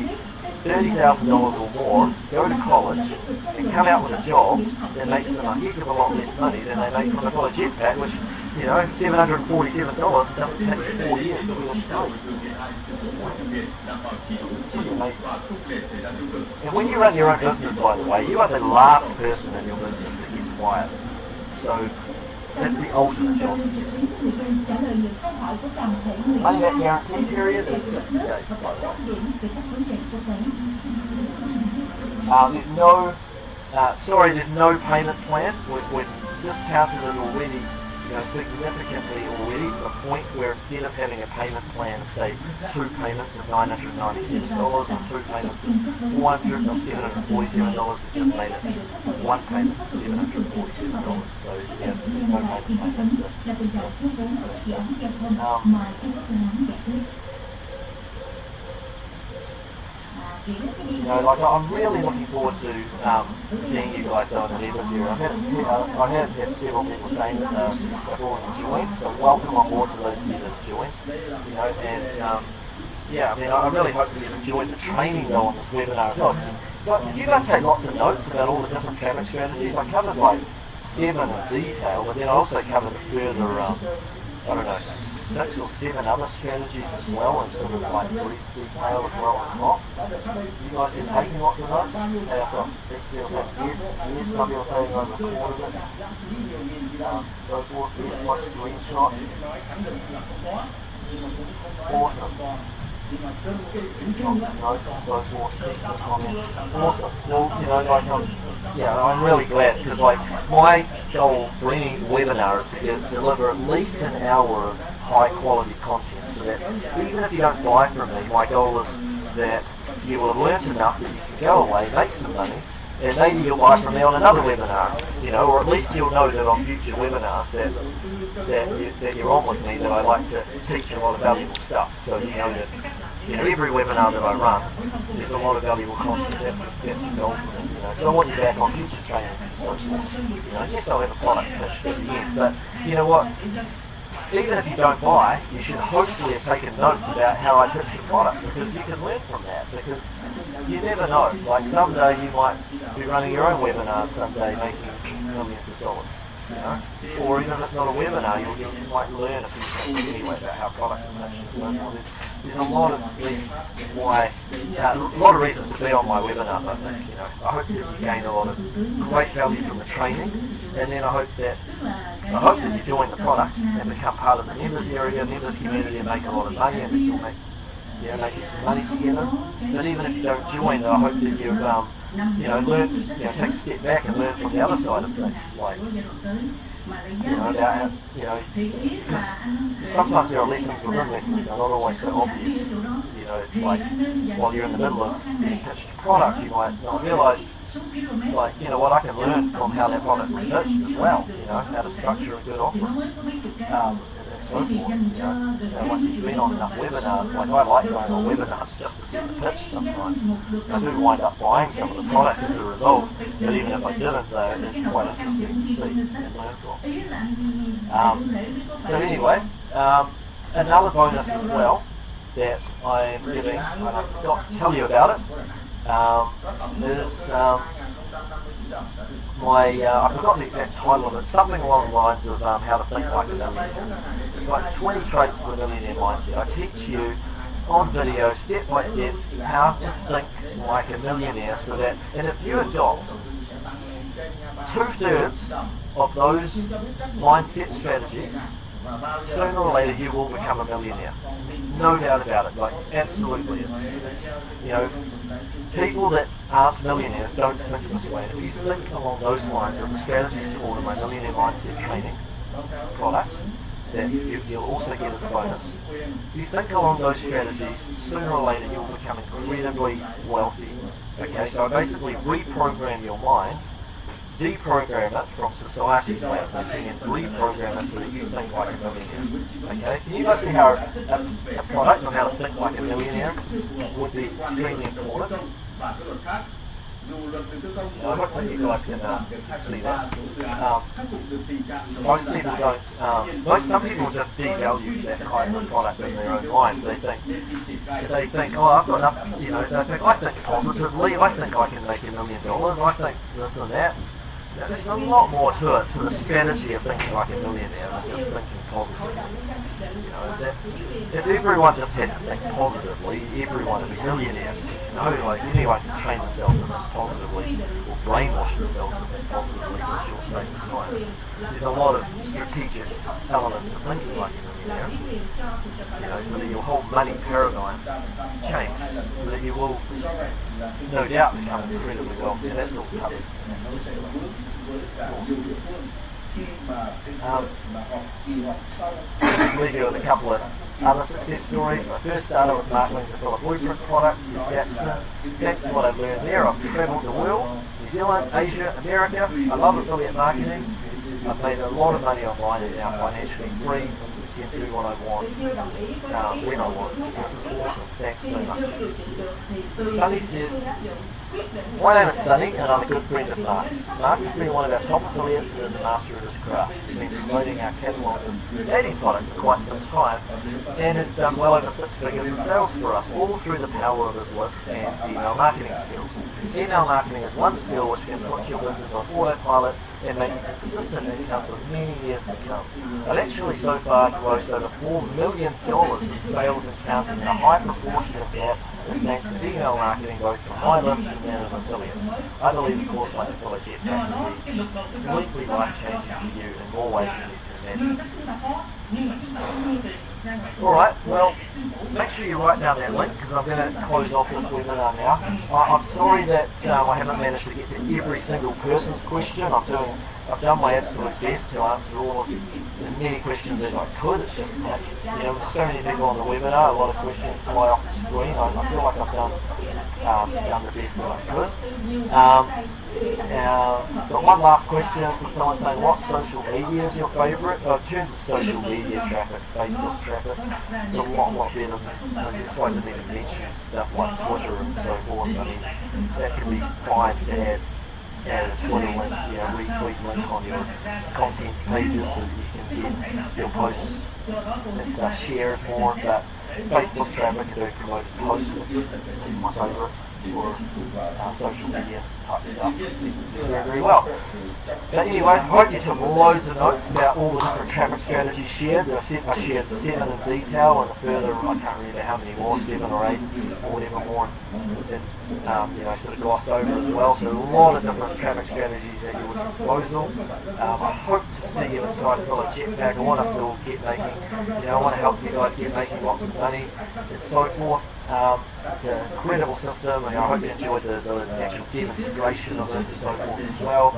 $30,000 or more, go to college, and come out with a job that makes them a heck of a lot less money than they make from a college jetpack, which, $747 doesn't take you 4 years to finish doing. And when you run your own business, by the way, you are the last person in your business that gets fired. So, that's the ultimate job security. Money back guarantee period is 60 days, by the way. There's no payment plan. We've discounted it already, significantly already to the point where instead of having a payment plan, say 2 payments of $997 or 2 payments of $747, we just made it 1 payment of $747. So no payment plan. I'm really looking forward to seeing you guys down in this year. I have had several people saying that they've all enjoyed, so welcome on board to those of you that have joined. I really hope that you've enjoyed the training though on this webinar as well. Did you guys take lots of notes about all the different traffic strategies? I covered like 7 in detail, but then I also covered a further, 6 or 7 other strategies as well, and sort of like brief detail as well on top. You guys been taking lots of notes? I've got people saying yes, some people saying I recorded it, so forth. Here's my screenshots. Awesome. Notes and so forth. Awesome. Well, I'm really glad because my goal for any webinar is to deliver at least an hour of high quality content, so that even if you don't buy from me, my goal is that you will have learnt enough that you can go away, make some money, and maybe you'll buy from me on another webinar, or at least you'll know that on future webinars that you're on with me, that I like to teach a lot of valuable stuff. So you know that every webinar that I run, there's a lot of valuable content. That's the goal for me. So I want you back on future trainings and so forth. Yes, I'll have a product pitch at the end, but you know what? Even if you don't buy, you should hopefully have taken notes about how I pitch your product, because you can learn from that, because you never know. Like someday you might be running your own webinar someday making millions of dollars, Or even if it's not a webinar, you might learn a few things anyway about how products are pitched and so forth. There's a lot of reasons to be on my webinars, I think. I hope that you gain a lot of great value from the training, and then I hope that you join the product and become part of the members area, members community, and make a lot of money, and still making some money together. But even if you don't join, I hope that you've learn, take a step back and learn from the other side of things, like, about, because sometimes there are lessons within lessons, they're not always so obvious, like, while you're in the middle of being pitched a product, you might not realise, like, what I can learn from how that product was pitched as well, how to structure a good offering, and so forth, once you've been on enough webinars, like, I like going on webinars just to see the pitch sometimes. I do wind up buying some of the products as a result, but even if I didn't, though, it's quite interesting to see and learn from. So anyway, another bonus as well that I'm giving, and I forgot to tell you about it, is I forgot the exact title of it, something along the lines of how to think like a millionaire. It's like 20 traits of the millionaire mindset. I teach you on video, step by step, how to think like a millionaire, so that, and if you adopt 2/3 of those mindset strategies, sooner or later you will become a millionaire. No doubt about it. Like, absolutely. It's people that aren't millionaires don't think this way. And if you think along those lines of the strategies to order my millionaire mindset training product, that you'll also get as a bonus. If you think along those strategies, sooner or later you'll become incredibly wealthy. Okay, so I basically reprogram your mind, deprogram it from society's way of thinking, and reprogram it so that you think like a millionaire. Okay? Can you guys see how a product on how to think like a millionaire would be extremely important? I hope that you guys can see that. Most people don't. Some people just devalue that kind of product in their own mind. They think, oh, I've got enough. They think, I think positively. I think I can make $1 million. I think this and that. There's a lot more to it, to the strategy of thinking like a millionaire than just thinking positively. If everyone just had to think positively, everyone would be millionaires. Like, anyone can train themselves to think positively, or brainwash themselves to think positively for a short space of time. There's a lot of strategic elements to thinking like a millionaire. So that your whole money paradigm is changed, so that you will no doubt become incredibly wealthy, and that's all covered. Leave you with a couple of other success stories. I first started with marketing to fill a blueprint product, is Jackson. Thanks to what I've learned there, I've travelled the world, New Zealand, Asia, America. I love affiliate marketing. I've made a lot of money online and now financially free. Can do what I want, when I want. This is awesome. Thanks so much. Sunny says, my name is Sunny and I'm a good friend of Mark's. Mark has been one of our top affiliates and is the master of his craft. He's been promoting our catalogue of dating products for quite some time and has done well over 6 figures in sales for us, all through the power of his list and email marketing skills. Email marketing is one skill which can put your business on autopilot and make a consistent income for many years to come. I've actually so far grossed over $4 million in sales and counting, and a high proportion of that is thanks to email marketing, both from my list and of affiliates. I believe a course like Affiliate Jetpack will be completely life-changing for you in more ways than you can imagine. Alright, well, make sure you write down that link because I'm going to close off this webinar now. I'm sorry that I haven't managed to get to every single person's question. I've done my absolute best to answer all of as many questions as I could. It's just like, with so many people on the webinar, a lot of questions fly off the screen. I feel like I've done the best that I could. Got one last question from someone saying, what social media is your favourite? In terms of social media traffic, Facebook traffic, it's a lot better than it's supposed to be to mention stuff like Twitter and so forth. I mean, that can be fine to add a Twitter link, retweet link on your content pages so that you can get your posts and stuff shared more, but Facebook traffic to promote posts is my favourite for social media type stuff. Very well. But anyway, I hope you took loads of notes about all the different traffic strategies shared. I shared 7 in detail, and further, I can't remember how many more, 7 or 8 or whatever more, sort of glossed over as well. So a lot of different traffic strategies at your disposal. I hope to see you inside Affiliate Jetpack. I want us to all get making, I want to help you guys get making lots of money and so forth. It's an incredible system, and I hope you enjoyed the actual demonstration of it and so forth as well.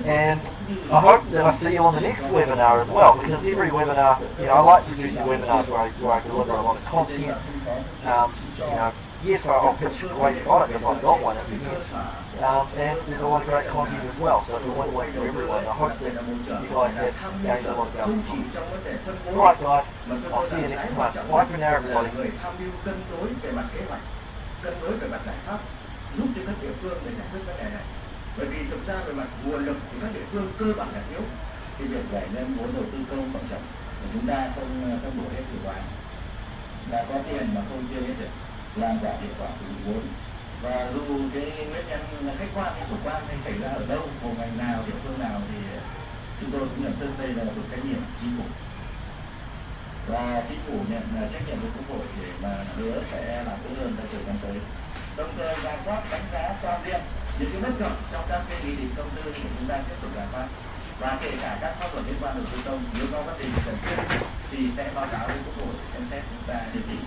And I hope that I see you on the next webinar as well, because every webinar, I like producing webinars where I deliver a lot of content. Yes, I'll pitch a great product if I've got one at the end. And there's a lot of great content as well, so it's a win-win for everyone. I hope that you guys have gained a lot of value. Alright guys, I'll see you next time. Bye for now everybody. Bởi vì thực ra về mặt nguồn lực thì các địa phương cơ bản là thiếu, thì việc giải ngân vốn đầu tư công còn chậm, chúng ta không đổ hết dự toán, đã có tiền mà không tiêu hết được, làm giảm hiệu quả sử dụng vốn. Và dù cái nguyên nhân khách quan hay chủ quan hay xảy ra ở đâu, bộ ngành nào, địa phương nào thì chúng tôi cũng nhận thức đây là một trách nhiệm chính phủ, và chính phủ nhận trách nhiệm với quốc hội để mà hứa sẽ làm tốt hơn trong thời gian tới. Đồng thời rà soát đánh giá toàn diện những cái bất cập trong các cái nghị định thông tư của chúng ta tiếp tục rà soát, và kể cả các pháp luật liên quan đầu tư công, nếu có vấn đề cần thiết thì sẽ báo cáo với quốc hội xem xét chúng ta điều chỉnh.